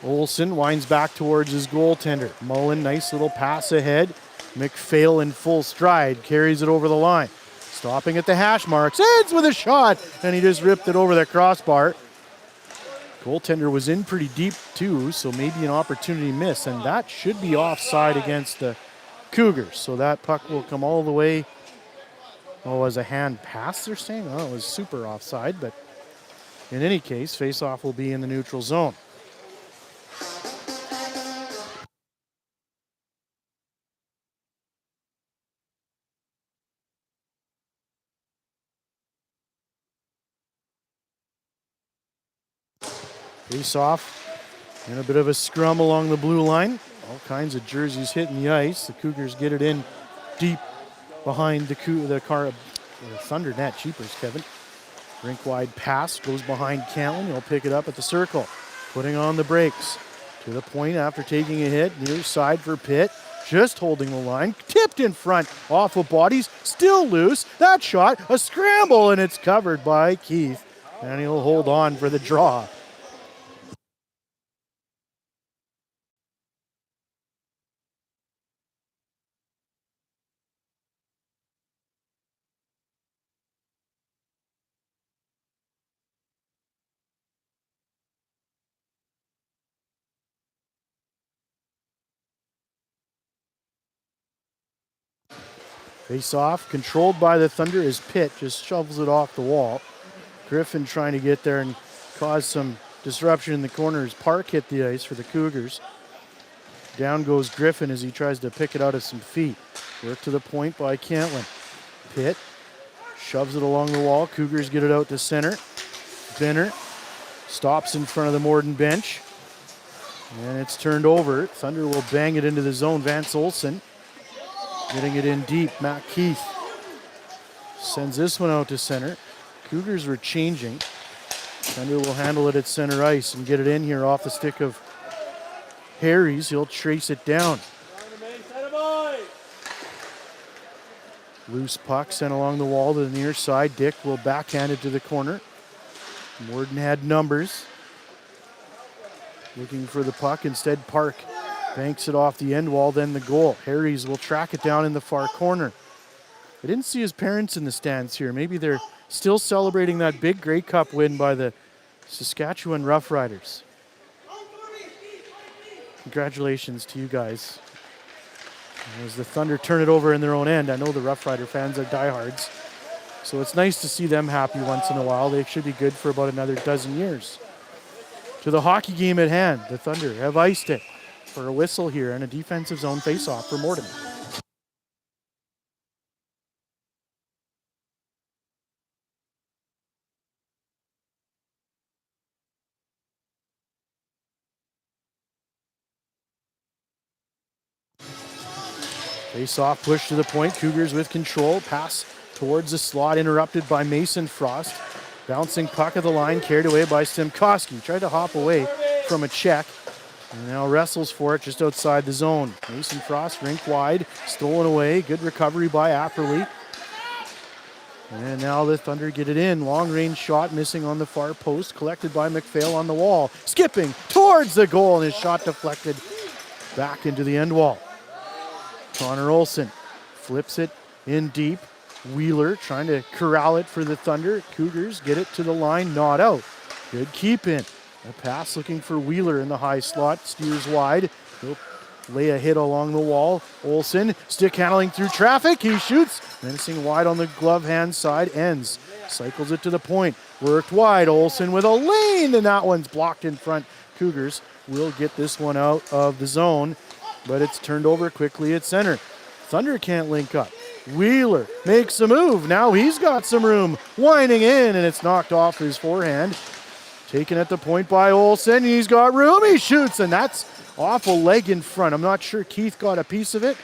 Olsen winds back towards his goaltender. Mullen, nice little pass ahead. McPhail in full stride, carries it over the line. Stopping at the hash marks, ends with a shot, and he just ripped it over the crossbar. Goaltender was in pretty deep too, so maybe an opportunity miss, and that should be offside against the Cougars. So that puck will come all the way. Oh, as a hand pass, they're saying? Oh, it was super offside, but in any case, face-off will be in the neutral zone. Face-off in a bit of a scrum along the blue line. All kinds of jerseys hitting the ice. The Cougars get it in deep behind the Thunder net. Cheapers, Kevin. Rink wide pass goes behind Cantlin. He'll pick it up at the circle. Putting on the brakes. To the point after taking a hit. Near side for Pitt. Just holding the line. Tipped in front. Off of bodies. Still loose. That shot. A scramble, and it's covered by Keith. And he'll hold on for the draw. Face off, controlled by the Thunder as Pitt just shovels it off the wall. Griffin trying to get there and cause some disruption in the corner as Park hit the ice for the Cougars. Down goes Griffin as he tries to pick it out of some feet. Work to the point by Cantlin. Pitt shoves it along the wall. Cougars get it out to center. Benner stops in front of the Morden bench. And it's turned over. Thunder will bang it into the zone. Vance Olsen getting it in deep. Matt Keith sends this one out to center. Cougars were changing. Thunder will handle it at center ice and get it in here off the stick of Harries. He'll trace it down. Loose puck sent along the wall to the near side. Dick will backhand it to the corner. Morden had numbers. Looking for the puck. Instead, Park banks it off the end wall, then the goal. Harries will track it down in the far corner. I didn't see his parents in the stands here. Maybe they're still celebrating that big Grey Cup win by the Saskatchewan Roughriders. Congratulations to you guys. As the Thunder turn it over in their own end, I know the Rough Rider fans are diehards, so it's nice to see them happy once in a while. They should be good for about another dozen years. To the hockey game at hand, the Thunder have iced it for a whistle here and a defensive zone face-off for Morden. Face-off push to the point. Cougars with control. Pass towards the slot, interrupted by Mason Frost. Bouncing puck at the line, carried away by Stemkowski. Tried to hop away from a check. And now wrestles for it just outside the zone. Mason Frost, rink wide, stolen away. Good recovery by Apperly. And now the Thunder get it in. Long range shot missing on the far post. Collected by McPhail on the wall. Skipping towards the goal, and his shot deflected back into the end wall. Connor Olsen flips it in deep. Wheeler trying to corral it for the Thunder. Cougars get it to the line, not out. Good keep in. A pass looking for Wheeler in the high slot. Steers wide. He'll lay a hit along the wall. Olsen stick handling through traffic. He shoots. Menacing wide on the glove hand side. Ends. Cycles it to the point. Worked wide. Olsen with a lane, and that one's blocked in front. Cougars will get this one out of the zone, but it's turned over quickly at center. Thunder can't link up. Wheeler makes a move. Now he's got some room. Winding in, and it's knocked off his forehand. Taken at the point by Olsen. He's got room. He shoots, and that's off a leg in front. I'm not sure Keith got a piece of it.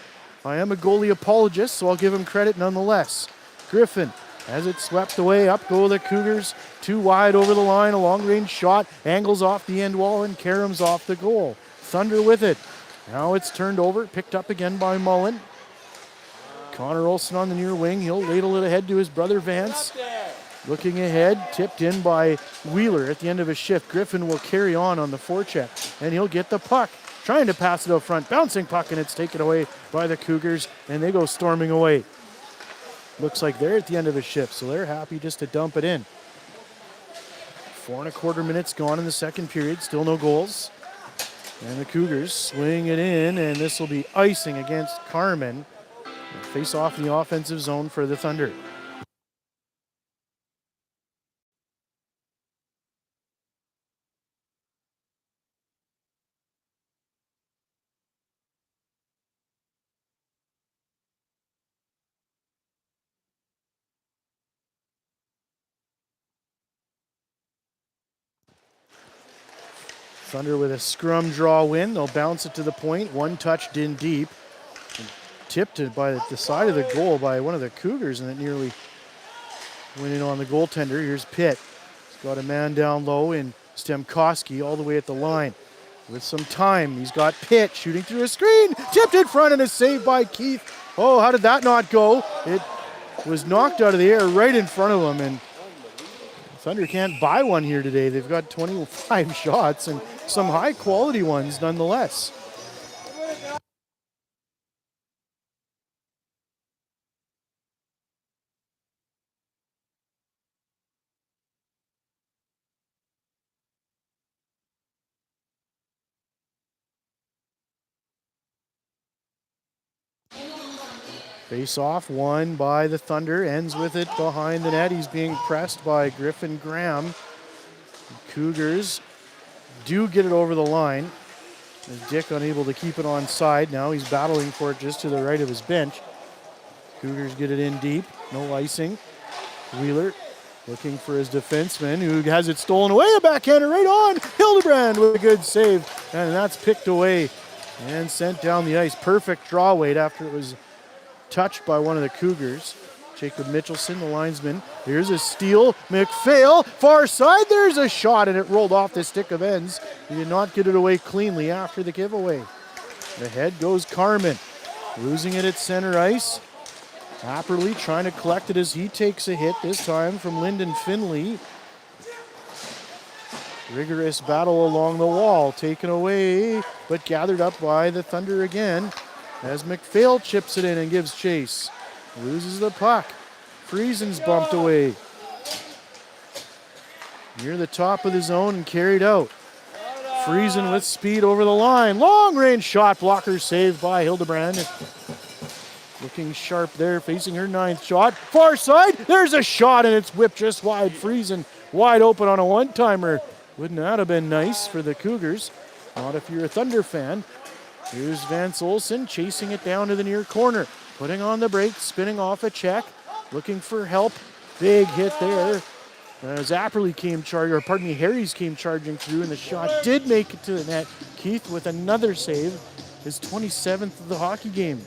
I am a goalie apologist, so I'll give him credit nonetheless. Griffin has it swept away. Up go the Cougars. Too wide over the line. A long-range shot. Angles off the end wall, and Karam's off the goal. Thunder with it. Now it's turned over. Picked up again by Mullen. Connor Olson on the near wing. He'll ladle it ahead to his brother Vance. Looking ahead, tipped in by Wheeler at the end of his shift. Griffin will carry on the forecheck, and he'll get the puck. Trying to pass it out front. Bouncing puck, and it's taken away by the Cougars, and they go storming away. Looks like they're at the end of his shift, so they're happy just to dump it in. 4.25 minutes gone in the second period. Still no goals. And the Cougars swing it in, and this will be icing against Carman. Face off in the offensive zone for the Thunder. Thunder with a scrum draw win. They'll bounce it to the point. One touched in deep. And tipped it by the side of the goal by one of the Cougars, and it nearly went in on the goaltender. Here's Pitt. He's got a man down low in Stemkowski all the way at the line. With some time, he's got Pitt shooting through a screen. Tipped in front and a save by Keith. Oh, how did that not go? It was knocked out of the air right in front of him, and Thunder can't buy one here today. They've got 25 shots and some high quality ones nonetheless. Face off, won by the Thunder, ends with it behind the net. He's being pressed by Griffin Graham. The Cougars do get it over the line. As Dick unable to keep it on side. Now he's battling for it just to the right of his bench. Cougars get it in deep, no icing. Wheeler looking for his defenseman who has it stolen away. A backhander right on. Hildebrand with a good save, and that's picked away and sent down the ice. Perfect draw weight after it was touched by one of the Cougars. Jacob Mitchelson, the linesman. Here's a steal. McPhail, far side. There's a shot, and it rolled off the stick of ends. He did not get it away cleanly after the giveaway. Ahead goes Carman. Losing it at center ice. Apperly trying to collect it as he takes a hit, this time from Lyndon Finley. Rigorous battle along the wall. Taken away, but gathered up by the Thunder again. As McPhail chips it in and gives chase. Loses the puck. Friesen's bumped away. Near the top of the zone and carried out. Friesen with speed over the line. Long range shot. Blocker saved by Hildebrand. Looking sharp there, facing her ninth shot. Far side. There's a shot, and it's whipped just wide. Friesen wide open on a one-timer. Wouldn't that have been nice for the Cougars? Not if you're a Thunder fan. Here's Vance Olson chasing it down to the near corner. Putting on the brakes, spinning off a check. Looking for help. Big hit there. As Apperly Harries came charging through, and the shot did make it to the net. Keith with another save. His 27th of the hockey game.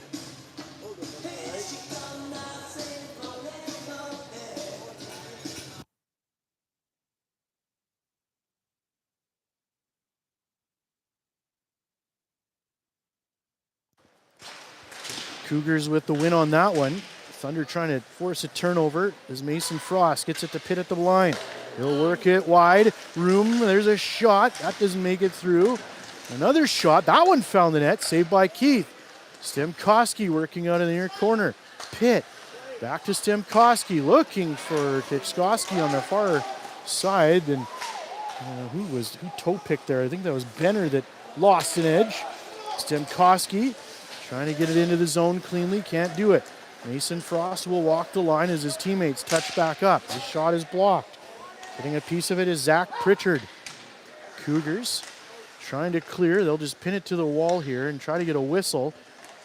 Cougars with the win on that one. Thunder trying to force a turnover as Mason Frost gets it to Pitt at the line. He'll work it wide. Room, there's a shot. That doesn't make it through. Another shot. That one found the net. Saved by Keith. Stemkowski working out in the near corner. Pitt back to Stemkowski. Looking for Tchaikovsky on the far side. And who toe picked there? I think that was Benner that lost an edge. Stemkowski trying to get it into the zone cleanly. Can't do it. Mason Frost will walk the line as his teammates touch back up. His shot is blocked. Getting a piece of it is Zach Pritchard. Cougars trying to clear. They'll just pin it to the wall here and try to get a whistle.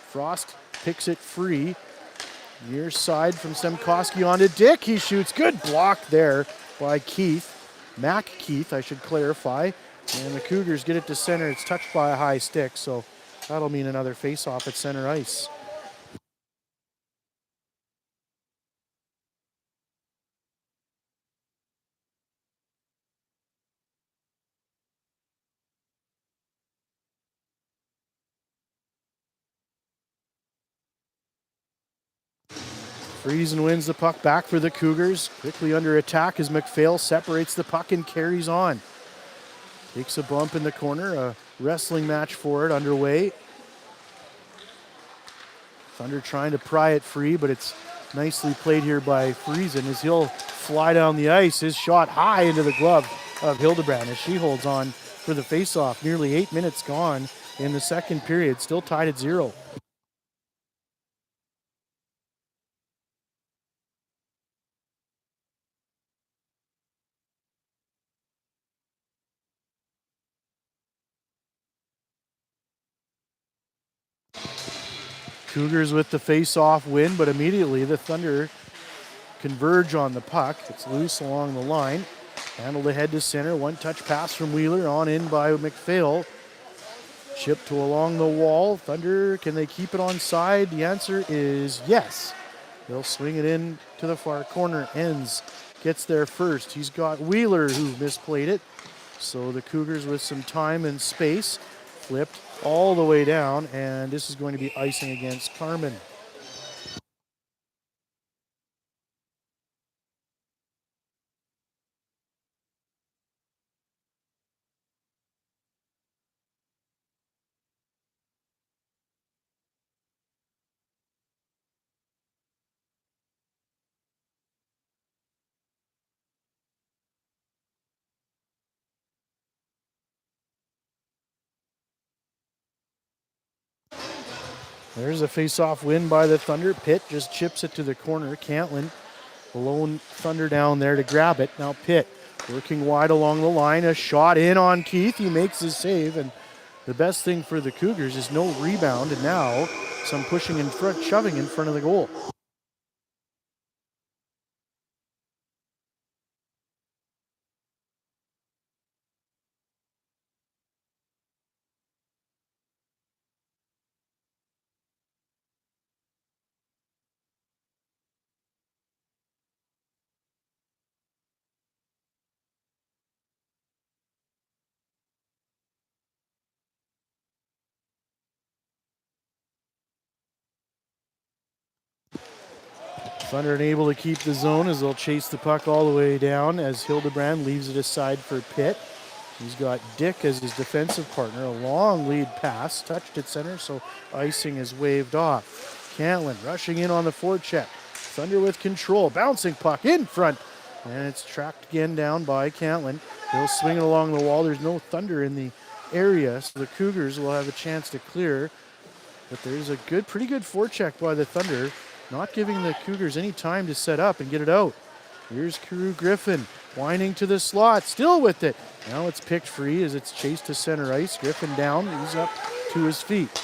Frost picks it free. Near side from Stemkowski onto Dick. He shoots. Good block there by Keith. Mac Keith, I should clarify. And the Cougars get it to center. It's touched by a high stick, so that'll mean another face-off at center ice. Friesen wins the puck back for the Cougars. Quickly under attack as McPhail separates the puck and carries on. Takes a bump in the corner, a wrestling match for it underway. Thunder trying to pry it free, but it's nicely played here by Friesen as he'll fly down the ice. His shot high into the glove of Hildebrand as she holds on for the faceoff. Nearly 8 minutes gone in the second period, still tied at 0. Cougars with the face-off win, but immediately the Thunder converge on the puck. It's loose along the line. Handled ahead to center. One-touch pass from Wheeler on in by McPhail. Chipped to along the wall. Thunder, can they keep it on side? The answer is yes. They'll swing it in to the far corner. Enns gets there first. He's got Wheeler who misplayed it. So the Cougars with some time and space flipped all the way down, and this is going to be icing against Carman. There's a face-off win by the Thunder. Pitt just chips it to the corner. Cantlin, the lone Thunder down there to grab it. Now Pitt working wide along the line. A shot in on Keith. He makes his save, and the best thing for the Cougars is no rebound, and now some pushing in front, shoving in front of the goal. Thunder unable to keep the zone as they'll chase the puck all the way down as Hildebrand leaves it aside for Pitt. He's got Dick as his defensive partner. A long lead pass, touched at center, so icing is waved off. Cantlin rushing in on the forecheck. Thunder with control, bouncing puck in front, and it's tracked again down by Cantlin. He'll swing it along the wall. There's no Thunder in the area, so the Cougars will have a chance to clear. But there's a pretty good forecheck by the Thunder, not giving the Cougars any time to set up and get it out. Here's Carew Griffin winding to the slot, still with it. Now it's picked free as it's chased to center ice. Griffin down, he's up to his feet.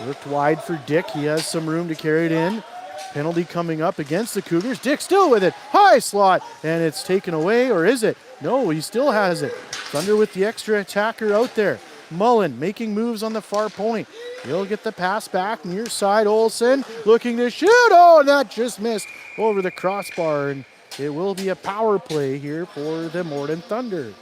Worked wide for Dick, he has some room to carry it in. Penalty coming up against the Cougars. Dick still with it, high slot, and it's taken away, or is it? No, he still has it. Thunder with the extra attacker out there. Mullen making moves on the far point. He'll get the pass back near side. Olsen looking to shoot. Oh, and that just missed over the crossbar. And it will be a power play here for the Morden Thunder.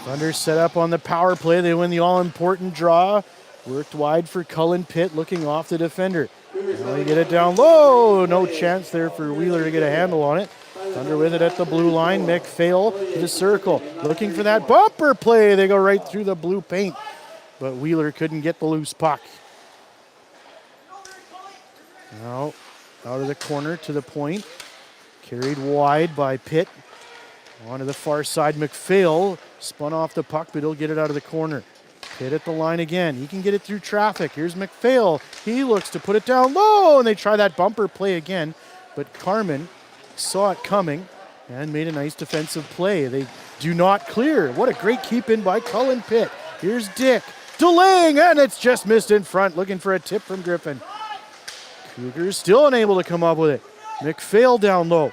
Thunder set up on the power play. They win the all-important draw. Worked wide for Cullen. Pitt looking off the defender. Now they get it down low. No chance there for Wheeler to get a handle on it. Thunder with it at the blue line. McPhail to the circle. Looking for that bumper play. They go right through the blue paint. But Wheeler couldn't get the loose puck. Now out of the corner to the point. Carried wide by Pitt. Onto the far side, McPhail spun off the puck, but he'll get it out of the corner. Pitt at the line again. He can get it through traffic. Here's McPhail. He looks to put it down low, and they try that bumper play again. But Carman saw it coming and made a nice defensive play. They do not clear. What a great keep in by Cullen Pitt. Here's Dick delaying, and it's just missed in front, looking for a tip from Griffin. Cougars still unable to come up with it. McPhail down low.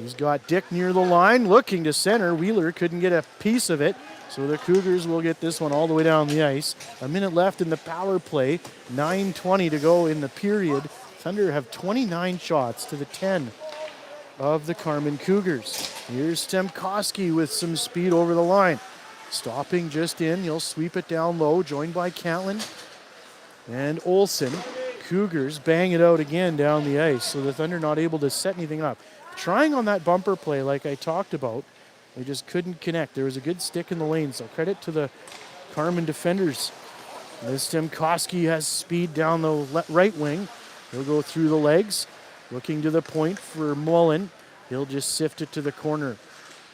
He's got Dick near the line, looking to center. Wheeler couldn't get a piece of it, so the Cougars will get this one all the way down the ice. A minute left in the power play, 9:20 to go in the period. Thunder have 29 shots to the 10 of the Carman Cougars. Here's Stemkowski with some speed over the line. Stopping just in, he'll sweep it down low, joined by Catlin and Olsen. Cougars bang it out again down the ice, so the Thunder not able to set anything up. Trying on that bumper play like I talked about, they just couldn't connect. There was a good stick in the lane, so credit to the Carman defenders. This Stemkowski has speed down the right wing. He'll go through the legs, looking to the point for Mullen. He'll just sift it to the corner.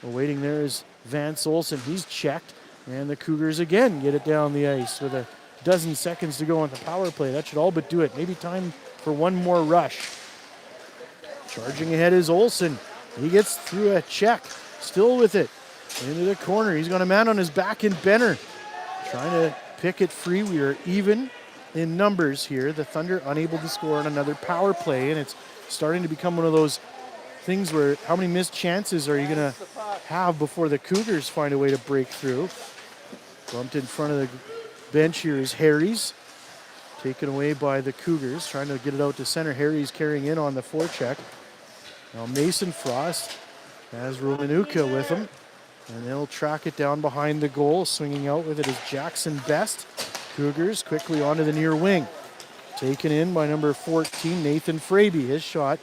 Waiting there is Vance Olsen. He's checked, and the Cougars again get it down the ice with a dozen seconds to go on the power play. That should all but do it. Maybe time for one more rush. Charging ahead is Olsen. He gets through a check, still with it. Into the corner. He's got a man on his back in Benner. Trying to pick it free. We are even in numbers here. The Thunder unable to score on another power play, and it's starting to become one of those things where how many missed chances are you going to have before the Cougars find a way to break through. Bumped in front of the bench here is Harries. Taken away by the Cougars, trying to get it out to center. Harries carrying in on the forecheck. Now Mason Frost has Romanuka with him, and they'll track it down behind the goal. Swinging out with it is Jackson Best. Cougars quickly onto the near wing. Taken in by number 14, Nathan Fraby. His shot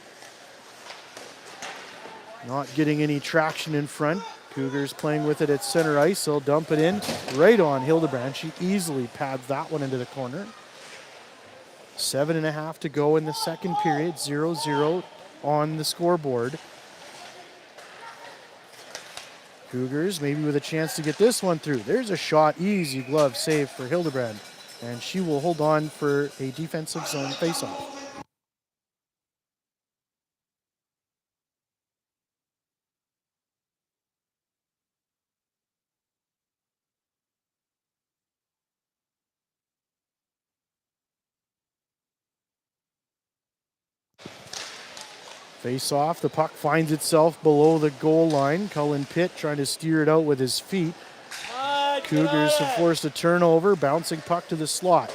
not getting any traction in front. Cougars playing with it at center ice. They'll dump it in right on Hildebrand. She easily pads that one into the corner. 7.5 to go in the second period. 0-0 on the scoreboard. Cougars maybe with a chance to get this one through. There's a shot, easy glove save for Hildebrand, and she will hold on for a defensive zone faceoff. Face off, the puck finds itself below the goal line. Cullen Pitt trying to steer it out with his feet. Cougars have forced a turnover, bouncing puck to the slot.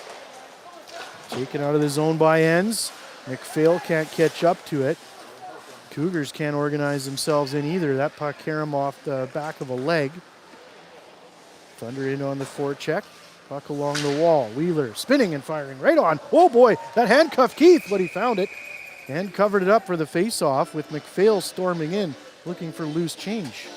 Taken out of the zone by Enns. McPhail can't catch up to it. Cougars can't organize themselves in either. That puck carried him off the back of a leg. Thunder in on the forecheck. Puck along the wall. Wheeler spinning and firing right on. Oh boy, that handcuffed Keith, but he found it. And covered it up for the face-off with McPhail storming in, looking for loose change.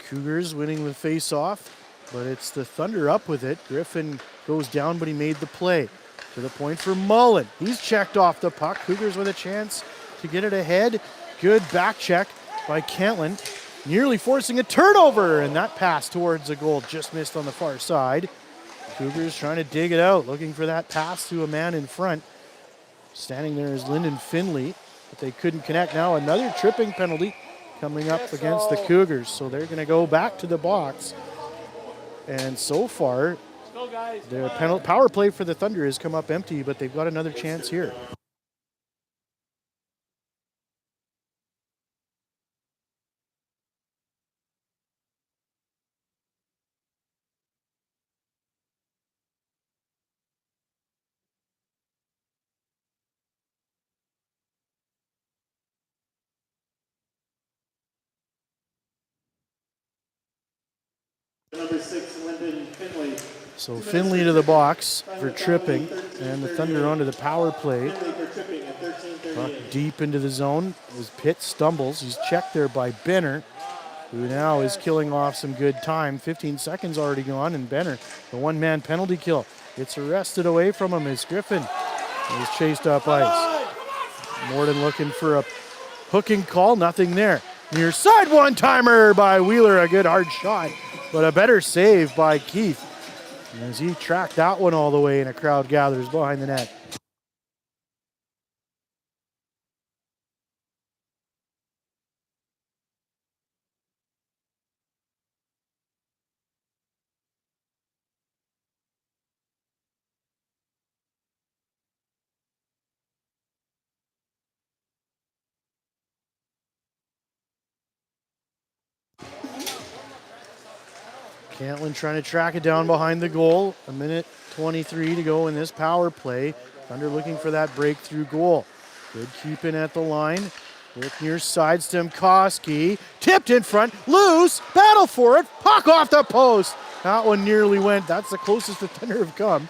Cougars winning the face-off, but it's the Thunder up with it. Griffin goes down, but he made the play. To the point for Mullen. He's checked off the puck. Cougars with a chance to get it ahead. Good back check by Cantlin. Nearly forcing a turnover, and that pass towards the goal just missed on the far side. Cougars trying to dig it out, looking for that pass to a man in front. Standing there is Lyndon Finley, but they couldn't connect. Now another tripping penalty coming up against the Cougars, so they're going to go back to the box. And so far, the power play for the Thunder has come up empty, but they've got another chance here. Number 6, Lyndon Finley. So Finley to the box for tripping, and the Thunder onto the power play. Puck deep into the zone as Pitt stumbles. He's checked there by Benner, who now is killing off some good time. 15 seconds already gone, and Benner, the one-man penalty kill. It's arrested away from him as Griffin is chased up ice. Morden looking for a hooking call, nothing there. Near side one-timer by Wheeler, a good hard shot, but a better save by Keith as he tracked that one all the way and a crowd gathers behind the net. Cantlin trying to track it down behind the goal. A minute 23 to go in this power play. Thunder looking for that breakthrough goal. Good keeping at the line. Look near side, Stemkowski. Tipped in front, loose, battle for it, puck off the post. That one nearly went. That's the closest the Thunder have come.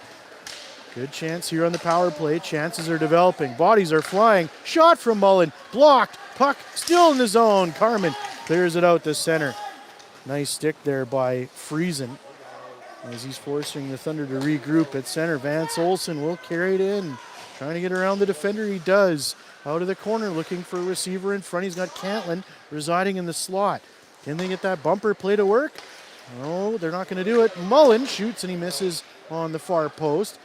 Good chance here on the power play. Chances are developing. Bodies are flying. Shot from Mullen. Blocked. Puck still in the zone. Carman clears it out to center. Nice stick there by Friesen as he's forcing the Thunder to regroup at center. Vance Olsen will carry it in. Trying to get around the defender. He does. Out of the corner looking for a receiver in front. He's got Cantlin residing in the slot. Can they get that bumper play to work? No, they're not going to do it. Mullen shoots and he misses on the far post.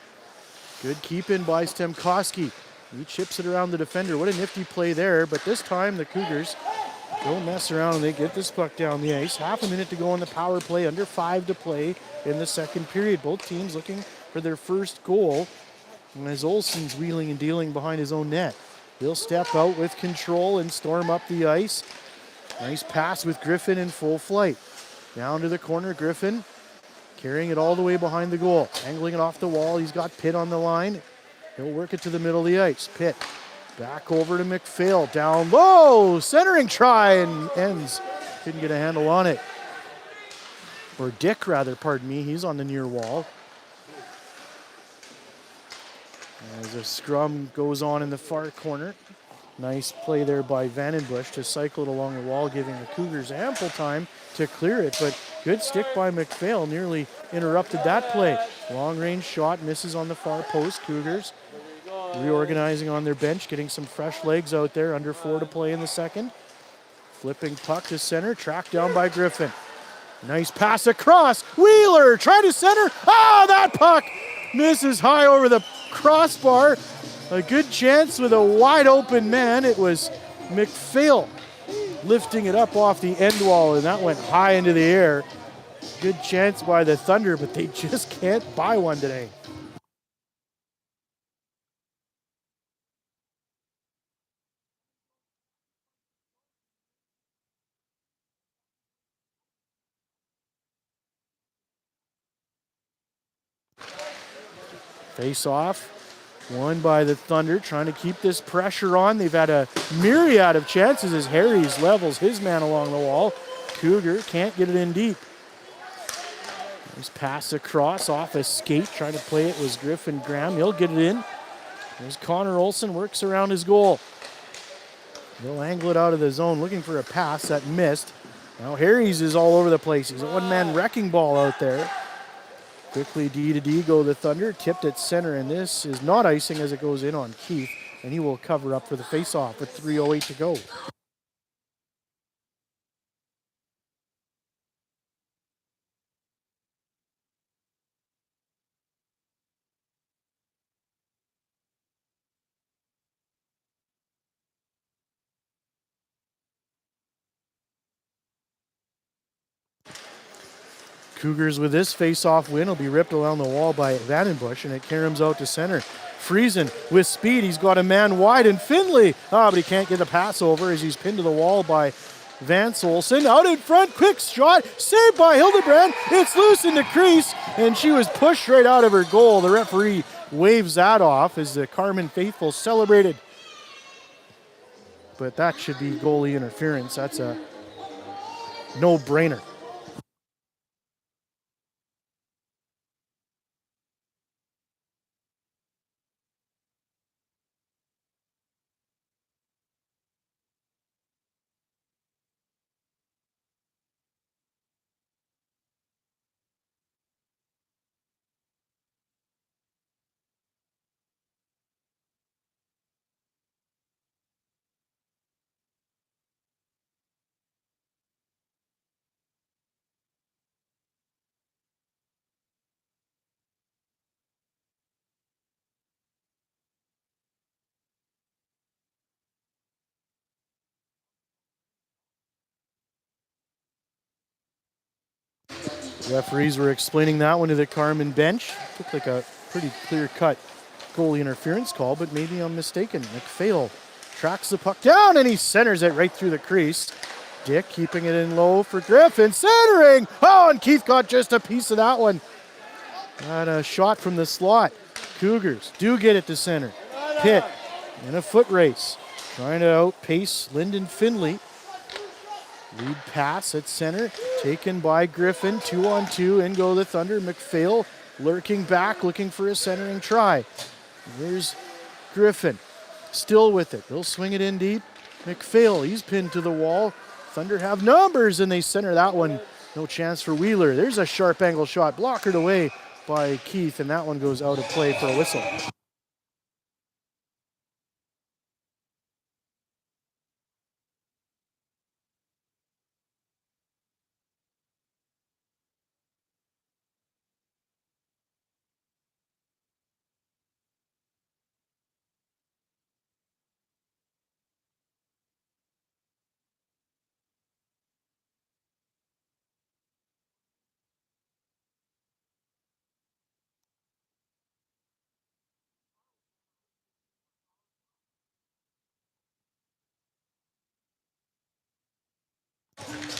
Good keep in by Stemkowski. He chips it around the defender. What a nifty play there. But this time the Cougars don't mess around and they get this puck down the ice. Half a minute to go on the power play. Under 5 to play in the second period. Both teams looking for their first goal. And as Olsen's wheeling and dealing behind his own net. He'll step out with control and storm up the ice. Nice pass with Griffin in full flight. Down to the corner, Griffin carrying it all the way behind the goal. Angling it off the wall. He's got Pitt on the line. He'll work it to the middle of the ice. Pitt back over to McPhail. Down low. Centering try and ends. Couldn't get a handle on it. Or Dick, rather, pardon me. He's on the near wall. As a scrum goes on in the far corner. Nice play there by Vandenbush to cycle it along the wall, giving the Cougars ample time to clear it. But good stick by McPhail, nearly interrupted that play. Long range shot, misses on the far post. Cougars reorganizing on their bench, getting some fresh legs out there. Under 4 to play in the second. Flipping puck to center, tracked down by Griffin. Nice pass across. Wheeler trying to center. Ah, that puck misses high over the crossbar. A good chance with a wide open man. It was McPhail lifting it up off the end wall, and that went high into the air. Good chance by the Thunder, but they just can't buy one today. Face off. Won by the Thunder, trying to keep this pressure on. They've had a myriad of chances as Harries levels his man along the wall. Cougar can't get it in deep. Nice pass across off a skate. Trying to play it was Griffin Graham. He'll get it in. There's Connor Olsen, works around his goal. He'll angle it out of the zone, looking for a pass that missed. Now Harries is all over the place. He's a one-man wrecking ball out there. Quickly D to D go the Thunder, tipped at center, and this is not icing as it goes in on Keith, and he will cover up for the face-off with 3:08 to go. Cougars with this face-off win will be ripped along the wall by Vandenbush, and it caroms out to center. Friesen with speed, he's got a man wide, and Finley, but he can't get a pass over as he's pinned to the wall by Vance Olsen. Out in front, quick shot, saved by Hildebrand. It's loose in the crease, and she was pushed right out of her goal. The referee waves that off as the Carman faithful celebrated. But that should be goalie interference. That's a no-brainer. Referees were explaining that one to the Carman bench. Looked like a pretty clear-cut goalie interference call, but maybe I'm mistaken. McPhail tracks the puck down, and he centers it right through the crease. Dick keeping it in low for Griffin, centering! Oh, and Keith got just a piece of that one. Got a shot from the slot. Cougars do get it to center. Pitt in a foot race, trying to outpace Lyndon Findlay. Lead pass at center, taken by Griffin, 2-on-2, in go the Thunder. McPhail lurking back, looking for a centering try. There's Griffin, still with it. They'll swing it in deep. McPhail, he's pinned to the wall. Thunder have numbers, and they center that one. No chance for Wheeler. There's a sharp angle shot, blockered away by Keith, and that one goes out of play for a whistle.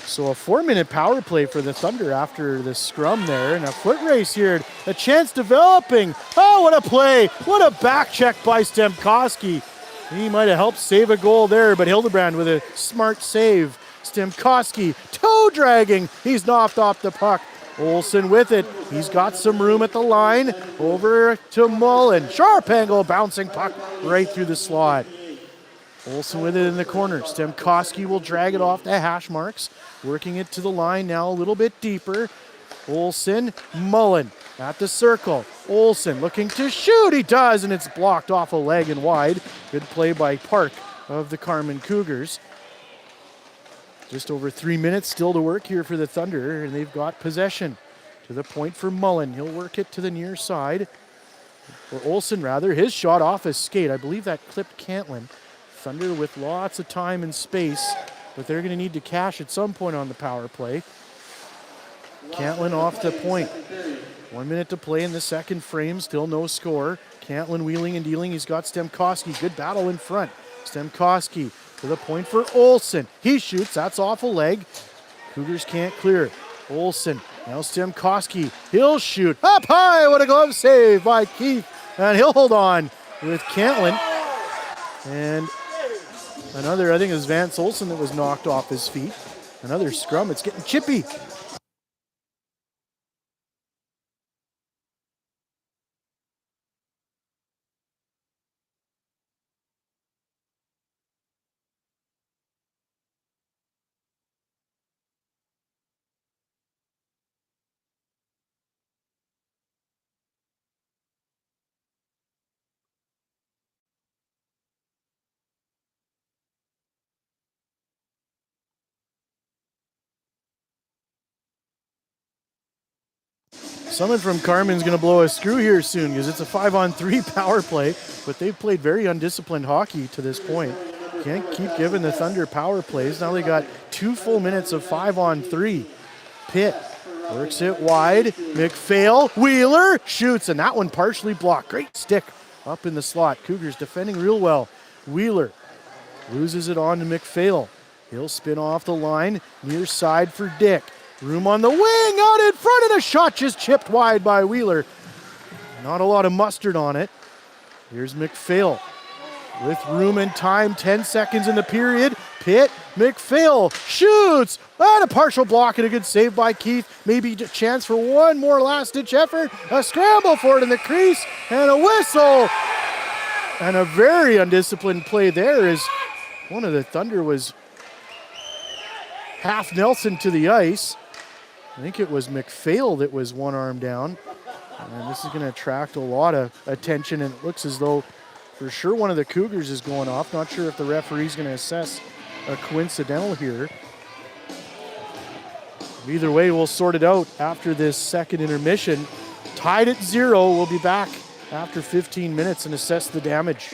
So a 4-minute power play for the Thunder after the scrum there, and a foot race here. A chance developing. Oh, what a play. What a back check by Stemkowski. He might have helped save a goal there, but Hildebrand with a smart save. Stemkowski toe dragging. He's knocked off the puck. Olsen with it. He's got some room at the line. Over to Mullen. Sharp angle, bouncing puck right through the slot. Olsen with it in the corner. Stemkowski will drag it off the hash marks. Working it to the line now a little bit deeper. Olsen, Mullen at the circle. Olsen looking to shoot. He does, and it's blocked off a leg and wide. Good play by Park of the Carman Cougars. Just over 3 minutes still to work here for the Thunder, and they've got possession. To the point for Mullen. He'll work it to the near side. Or Olsen, rather. His shot off his skate. I believe that clipped Cantlin. Thunder with lots of time and space, but they're going to need to cash at some point on the power play. Cantlin off the point. 1 minute to play in the second frame, still no score. Cantlin wheeling and dealing. He's got Stemkowski. Good battle in front. Stemkowski to the point for Olsen. He shoots. That's off a leg. Cougars can't clear it. Olsen. Now Stemkowski. He'll shoot. Up high. What a glove save by Keith. And he'll hold on with Cantlin. And another, I think it was Vance Olsen that was knocked off his feet. Another scrum. It's getting chippy. Someone from Carman's going to blow a screw here soon because it's a 5-on-3 power play, but they've played very undisciplined hockey to this point. Can't keep giving the Thunder power plays. Now they got 2 full minutes of 5-on-3. Pitt works it wide. McPhail, Wheeler, shoots, and that one partially blocked. Great stick up in the slot. Cougars defending real well. Wheeler loses it on to McPhail. He'll spin off the line, near side for Dick. Room on the wing, out in front, and a shot just chipped wide by Wheeler. Not a lot of mustard on it. Here's McPhail with room and time, 10 seconds in the period. Pitt, McPhail shoots, and a partial block and a good save by Keith. Maybe a chance for one more last-ditch effort. A scramble for it in the crease, and a whistle. And a very undisciplined play there as one of the Thunder was half Nelson to the ice. I think it was McPhail that was one arm down. And this is going to attract a lot of attention, and it looks as though for sure one of the Cougars is going off. Not sure if the referee's going to assess a coincidental here. Either way, we'll sort it out after this second intermission. Tied at 0. We'll be back after 15 minutes and assess the damage.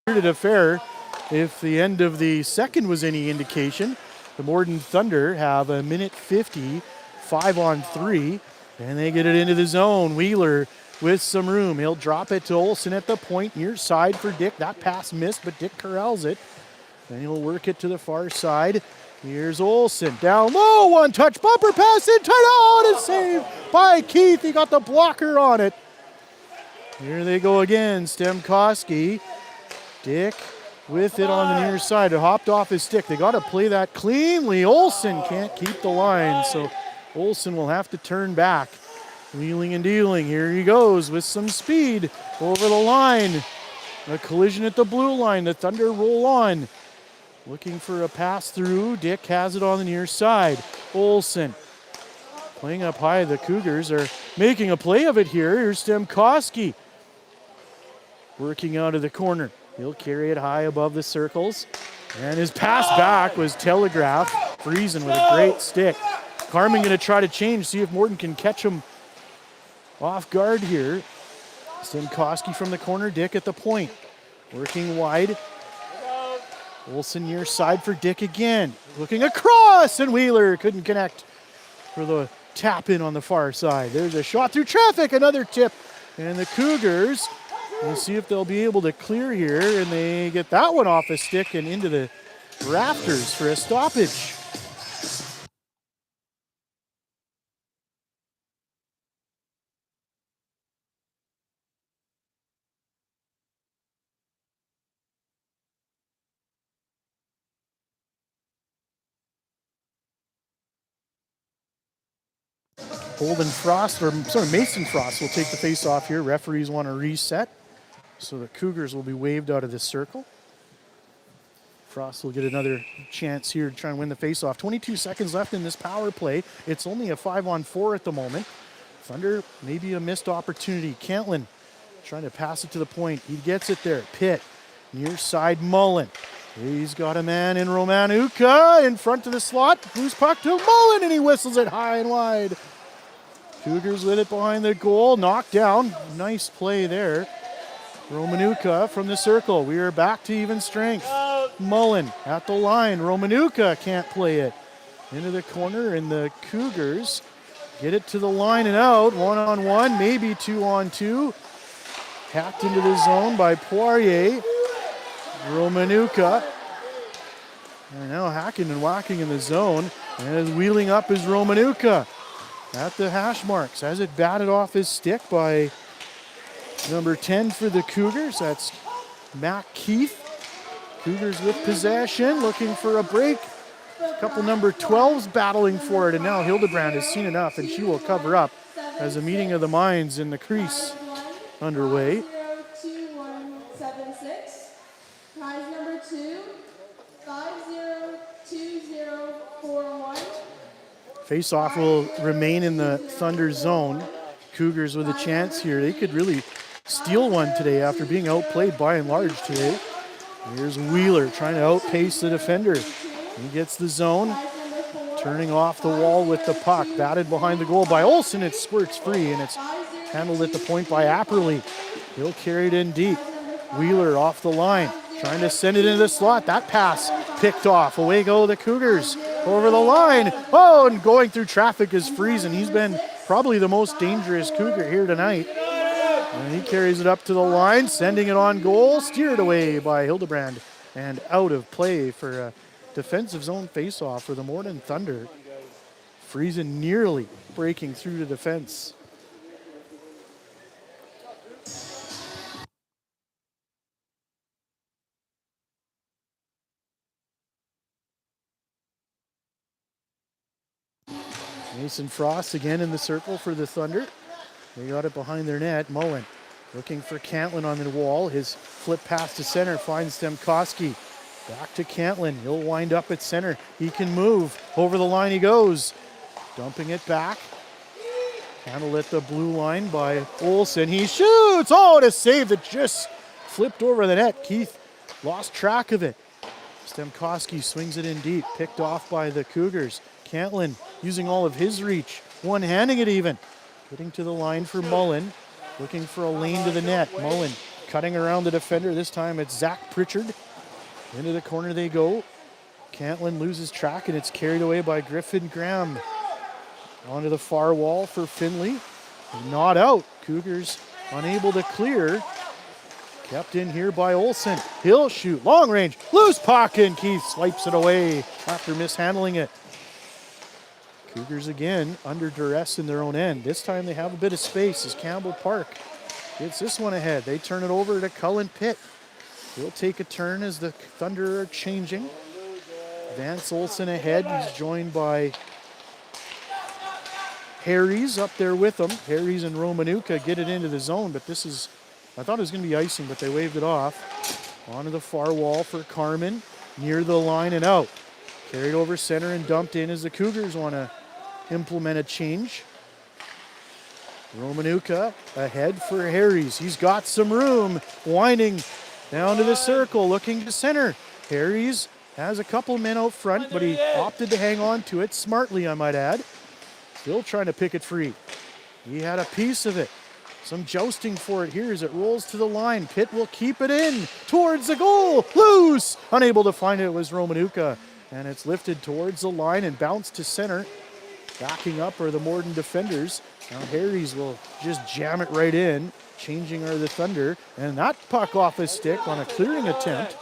spirited affair. If the end of the second was any indication, the Morden Thunder have a minute 50, 5-on-3, and they get it into the zone. Wheeler with some room. He'll drop it to Olsen at the point, near side for Dick. That pass missed, but Dick corrals it. Then he'll work it to the far side. Here's Olsen, down low, one-touch bumper pass in tight. Oh, and it's saved by Keith. He got the blocker on it. Here they go again, Stemkowski. Dick with it on the near side. It hopped off his stick. They got to play that cleanly. Olsen can't keep the line, so Olsen will have to turn back. Wheeling and dealing. Here he goes with some speed over the line. A collision at the blue line. The Thunder roll on. Looking for a pass through. Dick has it on the near side. Olsen playing up high. The Cougars are making a play of it here. Here's Stemkowski working out of the corner. He'll carry it high above the circles. And his pass back was telegraphed. Friesen with a great stick. Carman going to try to change, see if Morden can catch him off guard here. Stemkowski from the corner, Dick at the point. Working wide. Olsen near side for Dick again. Looking across, and Wheeler couldn't connect for the tap in on the far side. There's a shot through traffic, another tip. And the Cougars, we'll see if they'll be able to clear here, and they get that one off a stick and into the rafters for a stoppage. Mason Frost will take the face off here. Referees want to reset. So the Cougars will be waved out of this circle. Frost will get another chance here to try and win the face-off. 22 seconds left in this power play. It's only a 5-on-4 at the moment. Thunder, maybe a missed opportunity. Cantlin trying to pass it to the point. He gets it there. Pitt, near side Mullen. He's got a man in Romanuka in front of the slot. Loose puck to Mullen, and he whistles it high and wide. Cougars with it behind the goal. Knocked down. Nice play there. Romanuka from the circle. We are back to even strength. Mullen at the line. Romanuka can't play it. Into the corner, and the Cougars get it to the line and out. 1-on-1, maybe 2-on-2. Hacked into the zone by Poirier. Romanuka. They're now hacking and whacking in the zone. And wheeling up is Romanuka at the hash marks. Has it batted off his stick by number 10 for the Cougars. That's Matt Keith. Cougars with possession, looking for a break. A couple number 12s battling for it, and now Hildebrand has seen enough, and she will cover up as a meeting of the minds in the crease underway. 2176. Prize number 2, 502041. Face-off will remain in the Thunder zone. Cougars with a chance here. They could really steal one today after being outplayed by and large today. Here's Wheeler trying to outpace the defender. He gets the zone, turning off the wall with the puck. Batted behind the goal by Olsen. It squirts free, and it's handled at the point by Apperly. He'll carry it in deep. Wheeler off the line, trying to send it into the slot. That pass picked off. Away go the Cougars over the line. Oh, and going through traffic is Friesen. He's been probably the most dangerous Cougar here tonight. And he carries it up to the line, sending it on goal, steered away by Hildebrand, and out of play for a defensive zone faceoff for the Morden Thunder. Friesen nearly breaking through the defense. Mason Frost again in the circle for the Thunder. They got it behind their net. Mullen looking for Cantlin on the wall. His flip pass to center finds Stemkowski. Back to Cantlin. He'll wind up at center. He can move. Over the line he goes. Dumping it back. Handled at the blue line by Olsen. He shoots! Oh, and a save that just flipped over the net. Keith lost track of it. Stemkowski swings it in deep. Picked off by the Cougars. Cantlin using all of his reach. One-handing it even. Getting to the line for Mullen. Looking for a lane to the net. Mullen cutting around the defender. This time it's Zach Pritchard. Into the corner they go. Cantlin loses track and it's carried away by Griffin Graham. Onto the far wall for Finley. Not out. Cougars unable to clear. Kept in here by Olsen. He'll shoot. Long range. Loose puck and Keith swipes it away after mishandling it. Cougars again under duress in their own end. This time they have a bit of space as Campbell Park gets this one ahead. They turn it over to Cullen Pitt. He'll take a turn as the Thunder are changing. Vance Olsen ahead. He's joined by Harries up there with him. Harries and Romanuka get it into the zone, but this is, I thought it was going to be icing, but they waved it off. Onto the far wall for Carman. Near the line and out. Carried over center and dumped in as the Cougars want to implement a change. Romanuka ahead for Harries. He's got some room. Winding down to the circle, looking to center. Harries has a couple men out front, but he opted to hang on to it smartly, I might add. Still trying to pick it free. He had a piece of it. Some jousting for it here as it rolls to the line. Pitt will keep it in towards the goal. Loose! Unable to find it was Romanuka. And it's lifted towards the line and bounced to center. Backing up are the Morden defenders. Now Harries will just jam it right in. Changing are the Thunder. And that puck off his stick on a clearing attempt.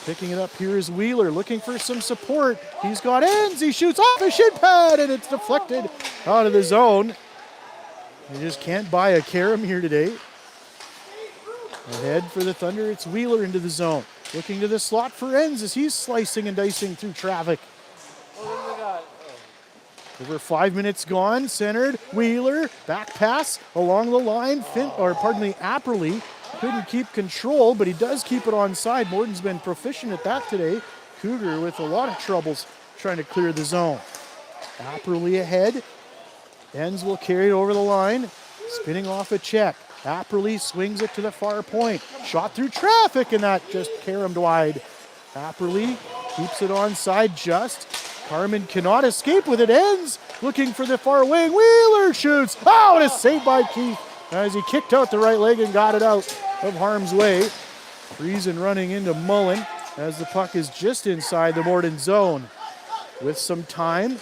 Picking it up here is Wheeler, looking for some support. He's got ends, he shoots off his shin pad, and it's deflected out of the zone. You just can't buy a carom here today. Ahead for the Thunder, it's Wheeler into the zone. Looking to the slot for ends as he's slicing and dicing through traffic. Over 5 minutes gone, centered, Wheeler, back pass along the line, Apperly couldn't keep control, but he does keep it onside. Morden's been proficient at that today. Cougar with a lot of troubles trying to clear the zone. Apperly ahead. Ends will carry it over the line. Spinning off a check. Apperly swings it to the far point. Shot through traffic and that just caromed wide. Apperly keeps it onside just. Carman cannot escape with it. Ends looking for the far wing. Wheeler shoots. Oh, and a save by Keith as he kicked out the right leg and got it out of harm's way. Friesen running into Mullen as the puck is just inside the Morden zone. With some time,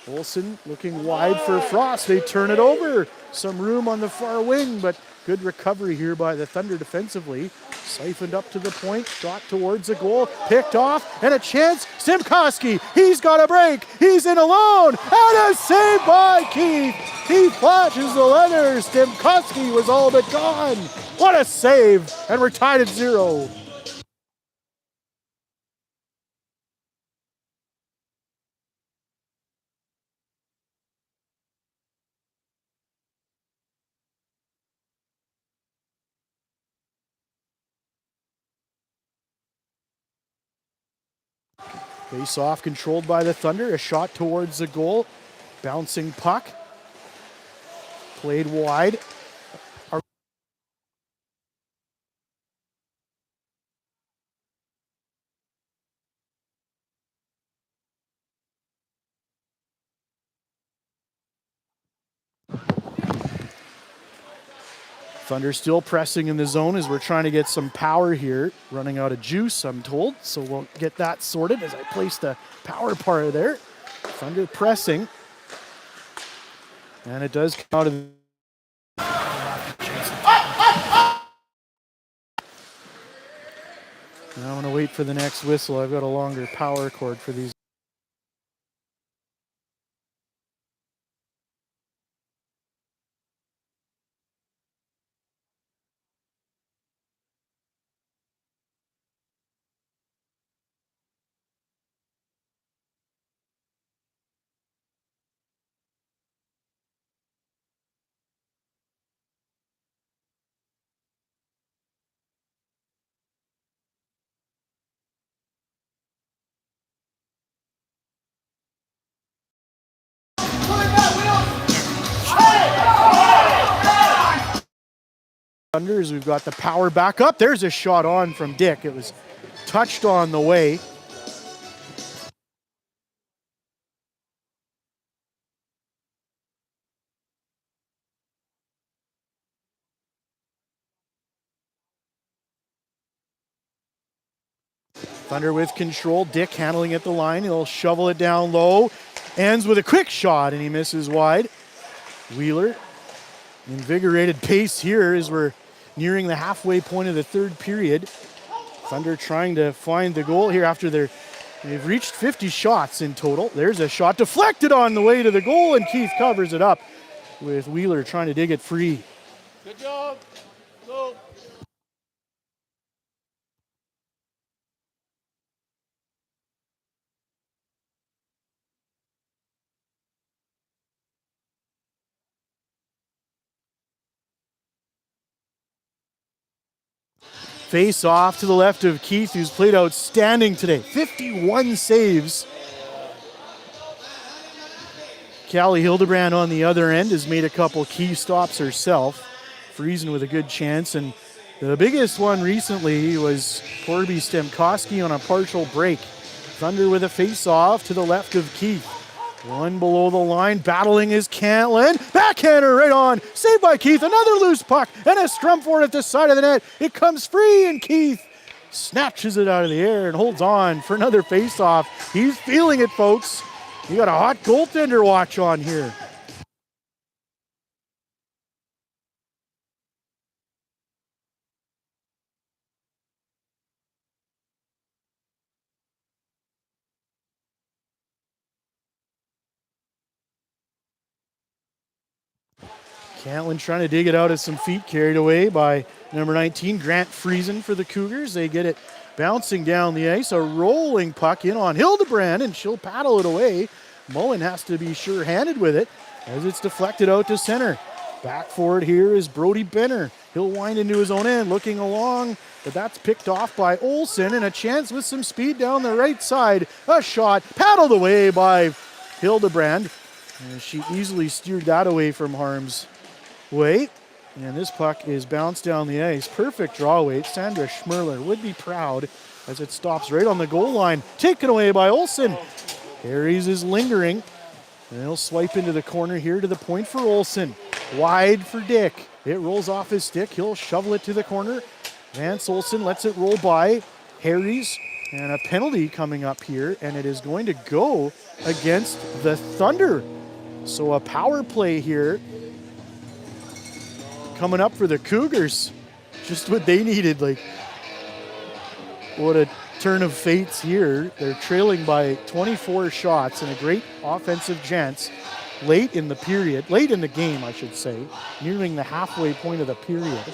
Olsen looking wide for Frost. They turn it over. Some room on the far wing, but good recovery here by the Thunder defensively. Siphoned up to the point, shot towards the goal, picked off, and a chance. Stimkowski, he's got a break. He's in alone, and a save by Keith. He flashes the leather. Stimkowski was all but gone. What a save, and we're tied at 0. Face off controlled by the Thunder. A shot towards the goal. Bouncing puck. Played wide. Thunder still pressing in the zone as we're trying to get some power here. Running out of juice, I'm told. So we'll get that sorted as I place the power part there. Thunder pressing. And it does come out of the... Now I'm going to wait for the next whistle. I've got a longer power cord for these. Thunders, we've got the power back up. There's a shot on from Dick. It was touched on the way. Thunder with control. Dick handling at the line. He'll shovel it down low. Ends with a quick shot, and he misses wide. Wheeler, invigorated pace here as we're nearing the halfway point of the third period. Thunder trying to find the goal here after they've reached 50 shots in total. There's a shot deflected on the way to the goal, and Keith covers it up with Wheeler trying to dig it free. Good job. Go. Face off to the left of Keith, who's played outstanding today. 51 saves. Callie Hildebrand on the other end has made a couple key stops herself. Friesen with a good chance, and the biggest one recently was Corby Stemkowski on a partial break. Thunder with a face-off to the left of Keith. One below the line, battling is Cantlin. Backhander right on. Saved by Keith. Another loose puck and a scrum for it at the side of the net. It comes free, and Keith snatches it out of the air and holds on for another face-off. He's feeling it, folks. You got a hot goaltender watch on here. Cantlin trying to dig it out of some feet, carried away by number 19, Grant Friesen for the Cougars. They get it bouncing down the ice, a rolling puck in on Hildebrand, and she'll paddle it away. Mullen has to be sure-handed with it as it's deflected out to center. Back for it here is Brody Benner. He'll wind into his own end, looking along, but that's picked off by Olsen, and a chance with some speed down the right side. A shot paddled away by Hildebrand. And she easily steered that away from harm's way. And this puck is bounced down the ice. Perfect draw weight. Sandra Schmerler would be proud as it stops right on the goal line. Taken away by Olsen. Harries is lingering. And he'll swipe into the corner here to the point for Olsen. Wide for Dick. It rolls off his stick. He'll shovel it to the corner. Vance Olsen lets it roll by Harries. And a penalty coming up here. And it is going to go against the Thunder. So a power play here coming up for the Cougars. Just what they needed. Like, what a turn of fates here. They're trailing by 24 shots and a great offensive chance late in the game, I should say, nearing the halfway point of the period.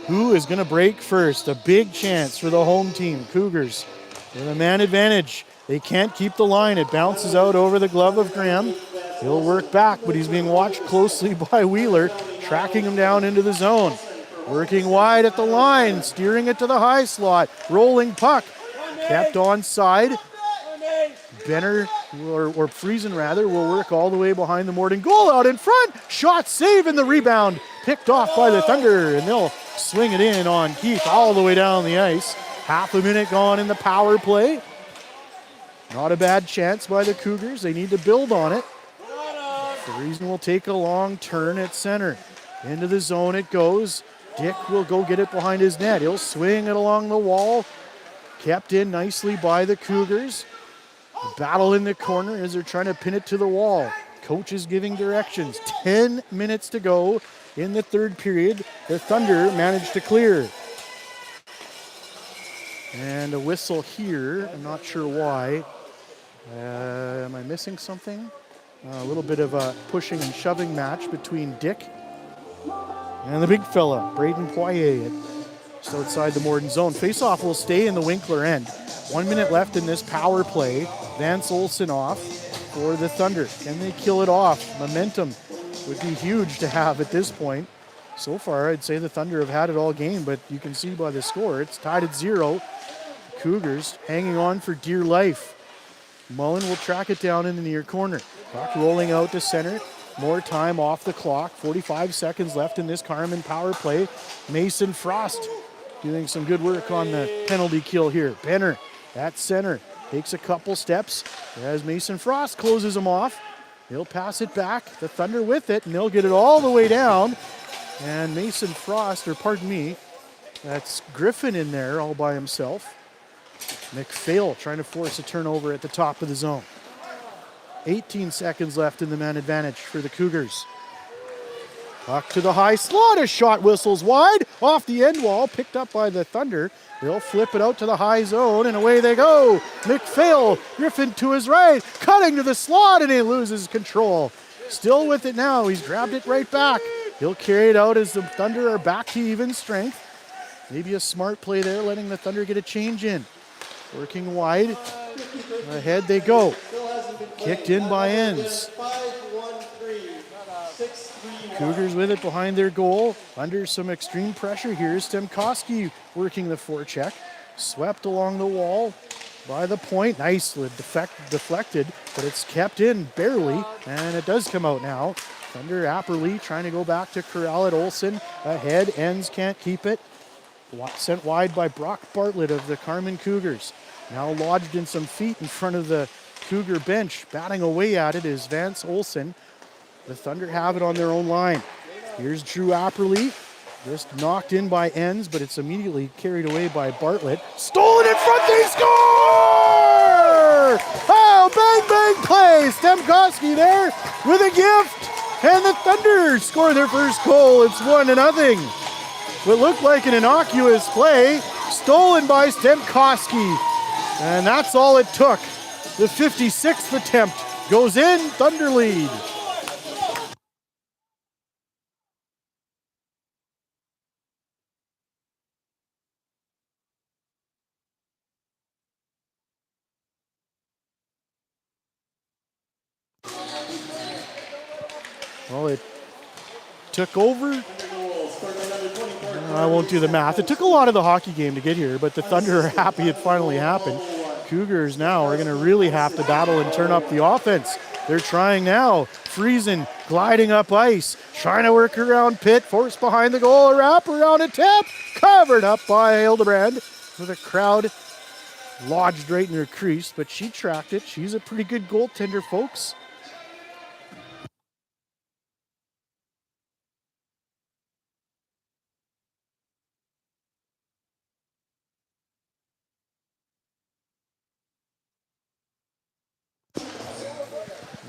Who is going to break first? A big chance for the home team, Cougars, with a man advantage. They can't keep the line. It bounces out over the glove of Graham. He'll work back, but he's being watched closely by Wheeler, tracking him down into the zone. Working wide at the line, steering it to the high slot. Rolling puck, kept onside. Benner, or Friesen rather, will work all the way behind the Morden goal out in front. Shot, save, and the rebound picked off by the Thunder, and they'll swing it in on Keith all the way down the ice. Half a minute gone in the power play. Not a bad chance by the Cougars. They need to build on it. Friesen will take a long turn at center. Into the zone it goes. Dick will go get it behind his net. He'll swing it along the wall. Kept in nicely by the Cougars. Battle in the corner as they're trying to pin it to the wall. Coach is giving directions. 10 minutes to go in the third period. The Thunder managed to clear. And a whistle here. I'm not sure why. Am I missing something? A little bit of a pushing and shoving match between Dick and the big fella, Braden Poirier, just outside the Morden zone. Face-off will stay in the Winkler end. 1 minute left in this power play. Vance Olsen off for the Thunder. Can they kill it off? Momentum would be huge to have at this point. So far, I'd say the Thunder have had it all game, but you can see by the score, it's tied at 0. Cougars hanging on for dear life. Mullen will track it down in the near corner. Puck rolling out to center. More time off the clock. 45 seconds left in this Carman power play. Mason Frost doing some good work on the penalty kill here. Benner at center takes a couple steps as Mason Frost closes him off. He'll pass it back. The Thunder with it, and they'll get it all the way down. And Mason Frost, That's Griffin in there all by himself. McPhail trying to force a turnover at the top of the zone. 18 seconds left in the man advantage for the Cougars. Puck to the high slot. A shot whistles wide off the end wall, picked up by the Thunder. They'll flip it out to the high zone, and away they go. McPhail, Griffin to his right, cutting to the slot, and he loses control. Still with it now. He's grabbed it right back. He'll carry it out as the Thunder are back to even strength. Maybe a smart play there, letting the Thunder get a change in. Working wide. Ahead they go. Kicked in by Ends. Cougars with it behind their goal. Under some extreme pressure here. Stemkowski working the forecheck. Swept along the wall by the point. Nicely deflected, but it's kept in barely, and it does come out now. Thunder Apperly trying to go back to corral it. Olsen ahead. Ends can't keep it. Sent wide by Brock Bartlett of the Carman Cougars. Now lodged in some feet in front of the Cougar bench. Batting away at it is Vance Olsen. The Thunder have it on their own line. Here's Drew Apperly. Just knocked in by Ends, but it's immediately carried away by Bartlett. Stolen in front, they score! Oh, bang, bang play. Stemkowski there with a gift. And the Thunder score their first goal. It's 1-0. What looked like an innocuous play, stolen by Stemkowski. And that's all it took. The 56th attempt goes in, Thunder lead. Well, it took over. I won't do the math. It took a lot of the hockey game to get here, but the Thunder are happy it finally happened. Cougars now are going to really have to battle and turn up the offense. They're trying now. Friesen gliding up ice, trying to work around Pitt, forced behind the goal, a wrap around a tap, covered up by Hildebrand with a crowd lodged right in her crease, but she tracked it. She's a pretty good goaltender, folks.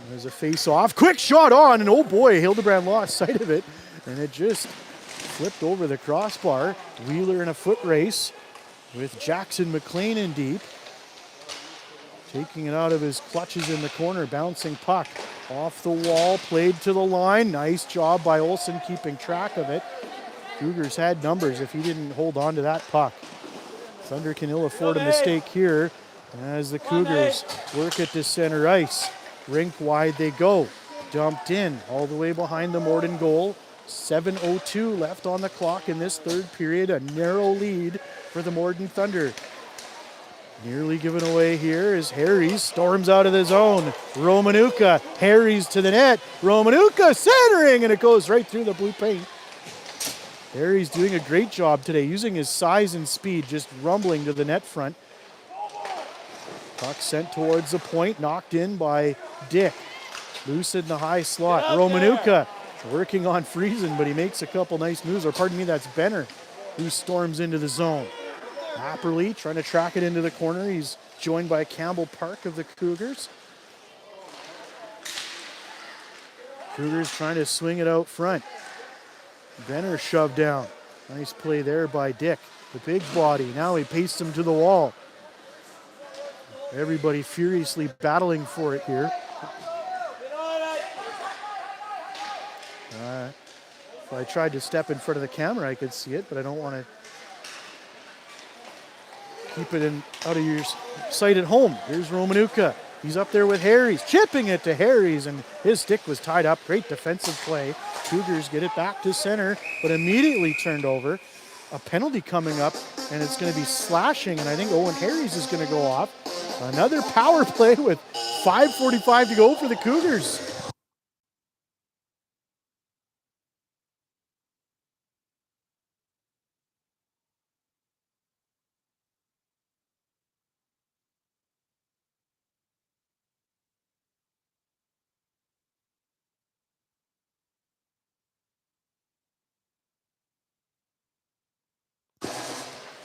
There's a face-off. Quick shot on, and oh boy, Hildebrand lost sight of it, and it just flipped over the crossbar. Wheeler in a foot race with Jackson McLean in deep. Taking it out of his clutches in the corner, bouncing puck off the wall, played to the line. Nice job by Olsen keeping track of it. Cougars had numbers if he didn't hold on to that puck. Thunder can ill afford a mistake here as the Cougars work it to center ice. Rink wide they go. Dumped in all the way behind the Morden goal. 7:02 left on the clock in this third period. A narrow lead for the Morden Thunder. Nearly given away here as Harries storms out of the zone. Romanuka, Harries to the net. Romanuka centering, and it goes right through the blue paint. Harries doing a great job today, using his size and speed, just rumbling to the net front. Puck sent towards the point, knocked in by Dick. Loose in the high slot. Romanuka working on Friesen, but he makes a couple nice moves. Or pardon me, that's Benner who storms into the zone. Apperly trying to track it into the corner. He's joined by Campbell Park of the Cougars. Cougars trying to swing it out front. Benner shoved down. Nice play there by Dick. The big body. Now he pastes him to the wall. Everybody furiously battling for it here. If I tried to step in front of the camera, I could see it, but I don't want to keep it out of your sight at home. Here's Romanuka. He's up there with Harries, chipping it to Harries, and his stick was tied up. Great defensive play. Cougars get it back to center, but immediately turned over. A penalty coming up, and it's going to be slashing, and I think Owen Harries is going to go off. Another power play with 5:45 to go for the Cougars.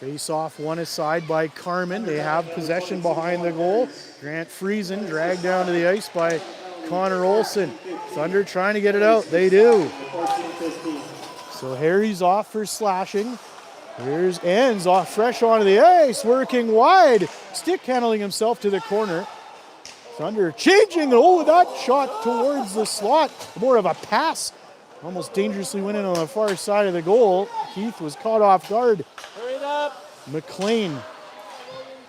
Face-off won aside by Carman. They have possession behind the goal. Grant Friesen dragged down to the ice by Connor Olson. Thunder trying to get it out. They do. So Harry's off for slashing. Here's Enns off fresh onto the ice, working wide. Stick handling himself to the corner. Thunder changing. Oh, that shot towards the slot. More of a pass. Almost dangerously went in on the far side of the goal. Keith was caught off guard. Hurry it up. McLean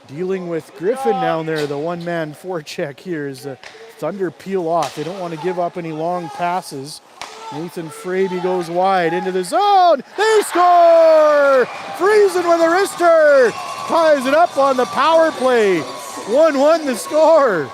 dealing with Griffin down there. The one-man forecheck here as the Thunder peel off. They don't want to give up any long passes. Nathan Fraby goes wide into the zone. They score! Friesen with a wrister. Ties it up on the power play. 1-1 the score.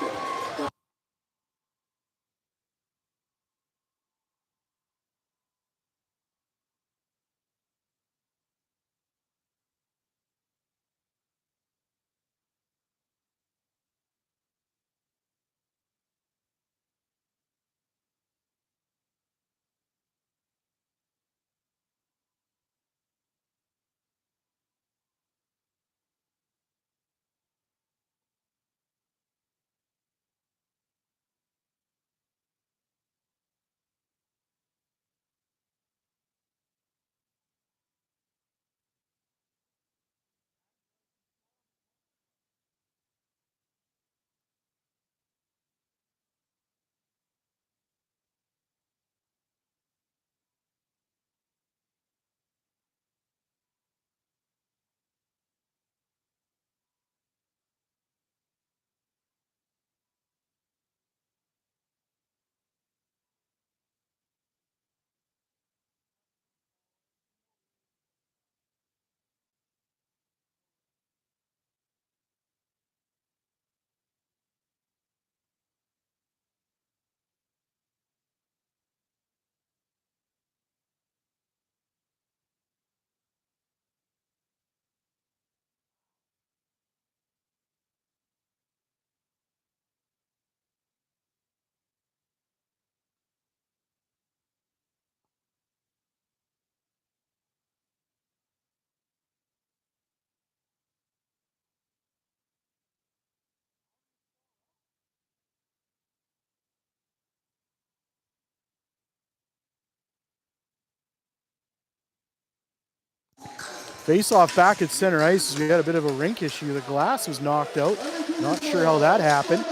Face-off back at center ice as we had a bit of a rink issue. The glass was knocked out. Not sure how that happened.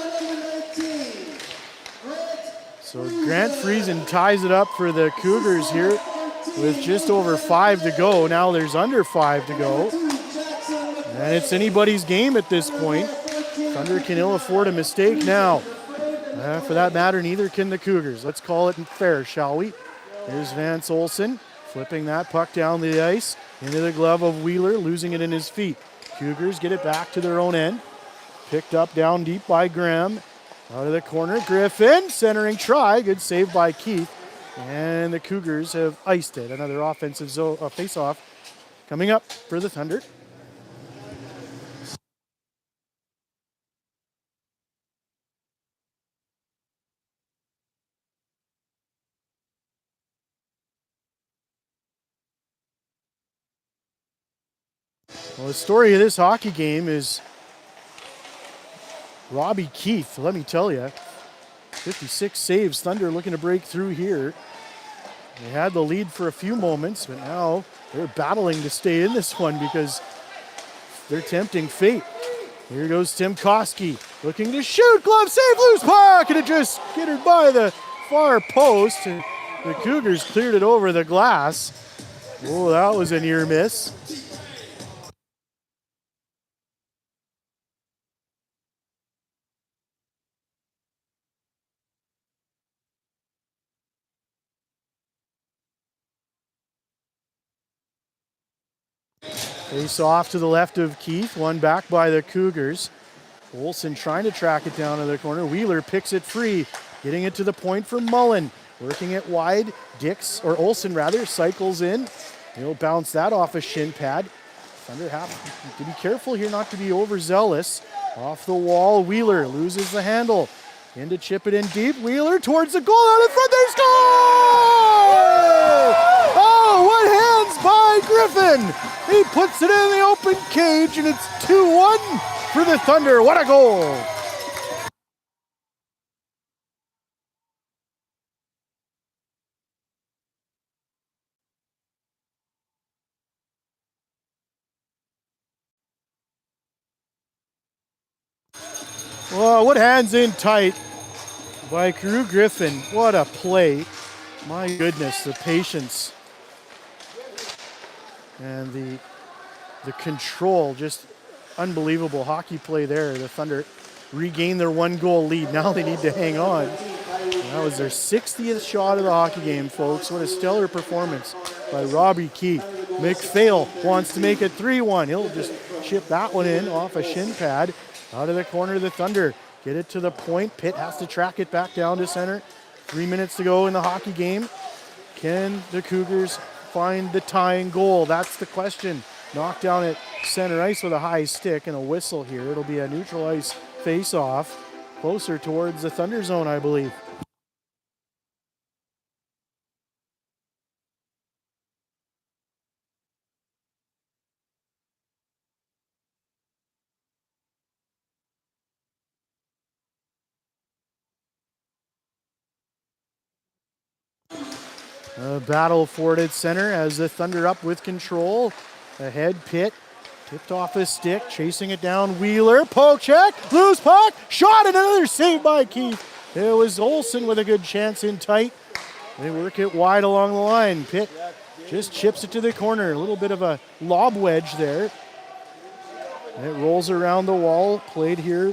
So Grant Friesen ties it up for the Cougars here with just over 5 to go. Now there's under 5 to go. And it's anybody's game at this point. Thunder can ill afford a mistake now. For that matter, neither can the Cougars. Let's call it fair, shall we? Here's Vance Olson flipping that puck down the ice into the glove of Wheeler, losing it in his feet. Cougars get it back to their own end. Picked up down deep by Graham. Out of the corner, Griffin, centering try. Good save by Keith. And the Cougars have iced it. Another offensive face-off coming up for the Thunder. Well, the story of this hockey game is Robbie Keith. Let me tell you, 56 saves. Thunder looking to break through here. They had the lead for a few moments, but now they're battling to stay in this one because they're tempting fate. Here goes Tim Koski looking to shoot. Glove save, loose puck, and it just skittered by the far post. And the Cougars cleared it over the glass. Oh, that was a near miss. Face off to the left of Keith, one back by the Cougars. Olson trying to track it down to the corner. Wheeler picks it free, getting it to the point for Mullen. Working it wide, Olson cycles in. He'll bounce that off a shin pad. Thunder have to be careful here not to be overzealous. Off the wall, Wheeler loses the handle. In to chip it in deep. Wheeler towards the goal, out in front, they score! Oh, what hands by Griffin! He puts it in the open cage, and it's 2-1 for the Thunder. What a goal! Well, what hands in tight by Carew Griffin. What a play. My goodness, the patience and the control, just unbelievable hockey play there. The Thunder regain their 1-goal lead. Now they need to hang on. That was their 60th shot of the hockey game, folks. What a stellar performance by Robbie Keith. McPhail wants to make it 3-1. He'll just chip that one in off a shin pad. Out of the corner of the Thunder. Get it to the point. Pitt has to track it back down to center. 3 minutes to go in the hockey game. Can the Cougars find the tying goal? That's the question. Knocked down at center ice with a high stick and a whistle here. It'll be a neutral ice face-off. Closer towards the Thunder zone, I believe. A battle for it at center as the Thunder up with control. Ahead, Pitt. Tipped off his stick, chasing it down. Wheeler, poke check, loose puck, shot, and another save by Keith. It was Olsen with a good chance in tight. They work it wide along the line. Pitt just chips it to the corner. A little bit of a lob wedge there. And it rolls around the wall, played here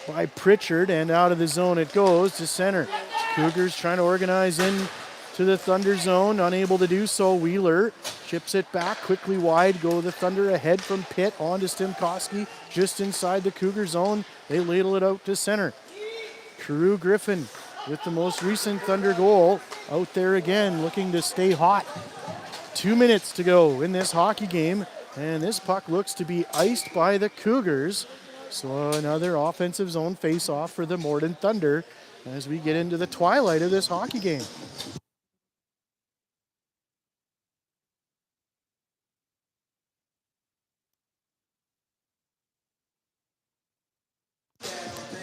by Pritchard, and out of the zone it goes to center. Cougars trying to organize in to the Thunder zone, unable to do so. Wheeler chips it back quickly wide. Go the Thunder ahead from Pitt on to Stemkowski, just inside the Cougar zone. They ladle it out to center. Carew Griffin with the most recent Thunder goal out there again, looking to stay hot. 2 minutes to go in this hockey game, and this puck looks to be iced by the Cougars. So another offensive zone face-off for the Morden Thunder as we get into the twilight of this hockey game.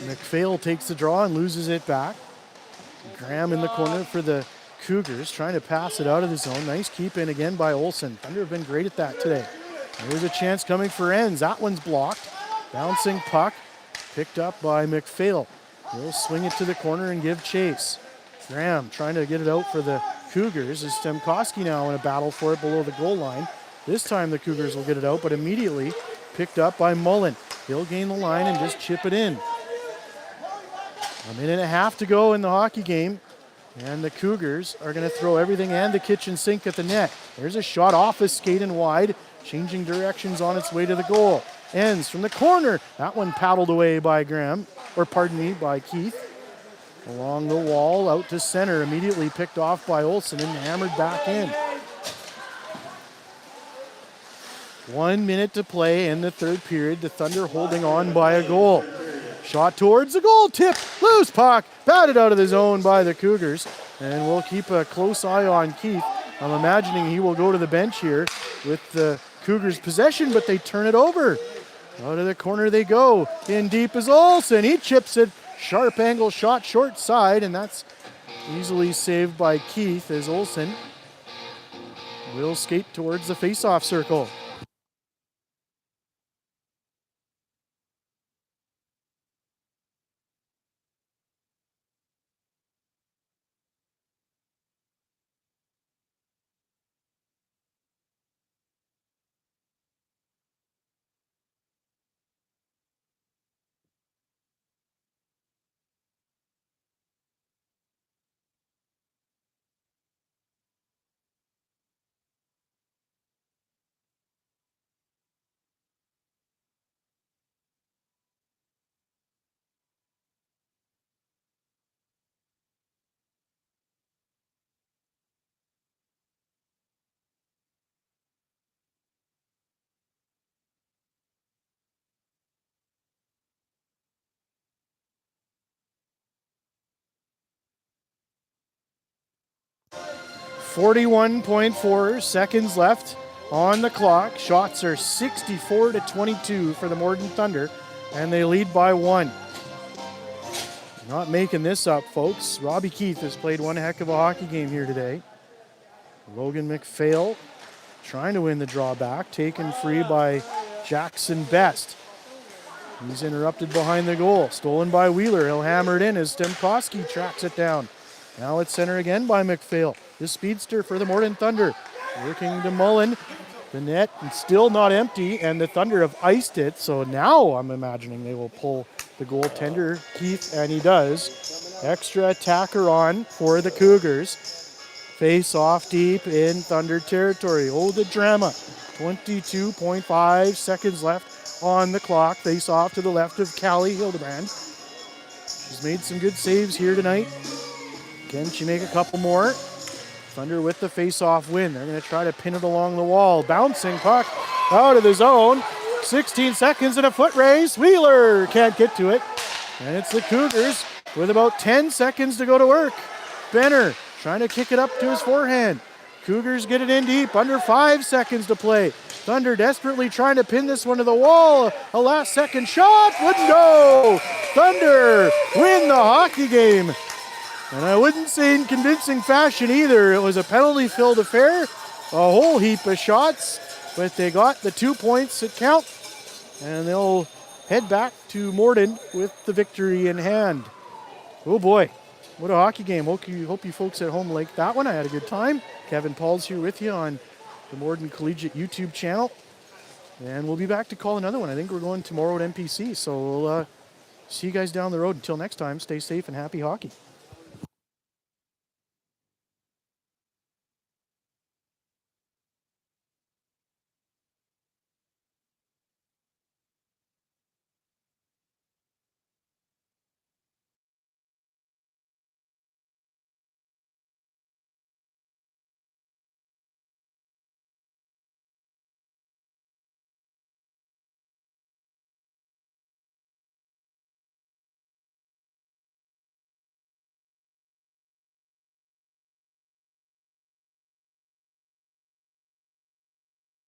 McPhail takes the draw and loses it back. Graham in the corner for the Cougars, trying to pass it out of the zone. Nice keep in again by Olsen. Thunder have been great at that today. There's a chance coming for ends. That one's blocked. Bouncing puck picked up by McPhail. He'll swing it to the corner and give chase. Graham trying to get it out for the Cougars. Is Stemkowski now in a battle for it below the goal line. This time the Cougars will get it out, but immediately picked up by Mullen. He'll gain the line and just chip it in. A minute and a half to go in the hockey game, and the Cougars are going to throw everything and the kitchen sink at the net. There's a shot off his skate and wide, changing directions on its way to the goal. Ends from the corner. That one paddled away by by Keith. Along the wall, out to center, immediately picked off by Olsen and hammered back in. 1 minute to play in the third period. The Thunder holding on by a goal. Shot towards the goal, tip, loose puck, batted out of the zone by the Cougars. And we'll keep a close eye on Keith. I'm imagining he will go to the bench here with the Cougars' possession, but they turn it over. Out of the corner they go. In deep is Olsen. He chips it. Sharp angle shot short side, and that's easily saved by Keith as Olsen will skate towards the face-off circle. .4 seconds left on the clock. Shots are 64-22 for the Morden Thunder, and they lead by 1. Not making this up, folks. Robbie Keith has played one heck of a hockey game here today. Logan McPhail trying to win the drawback, taken free by Jackson Best. He's interrupted behind the goal. Stolen by Wheeler. He'll hammer it in as Stemkowski tracks it down. Now it's center again by McPhail. The speedster for the Morden Thunder. Working to Mullen. The net still not empty, and the Thunder have iced it. So now I'm imagining they will pull the goaltender, Keith, and he does. Extra attacker on for the Cougars. Face off deep in Thunder territory. Oh, the drama. 22.5 seconds left on the clock. Face off to the left of Callie Hildebrand. She's made some good saves here tonight. Can she make a couple more? Thunder with the face-off win. They're going to try to pin it along the wall. Bouncing puck out of the zone. 16 seconds and a foot race. Wheeler can't get to it. And it's the Cougars with about 10 seconds to go to work. Benner trying to kick it up to his forehand. Cougars get it in deep. Under 5 seconds to play. Thunder desperately trying to pin this one to the wall. A last-second shot wouldn't go. Thunder win the hockey game. And I wouldn't say in convincing fashion either. It was a penalty-filled affair, a whole heap of shots, but they got the 2 points that count, and they'll head back to Morden with the victory in hand. Oh boy, what a hockey game. Hope you folks at home liked that one. I had a good time. Kevin Paul's here with you on the Morden Collegiate YouTube channel, and we'll be back to call another one. I think we're going tomorrow at MPC, so we'll see you guys down the road. Until next time, stay safe and happy hockey.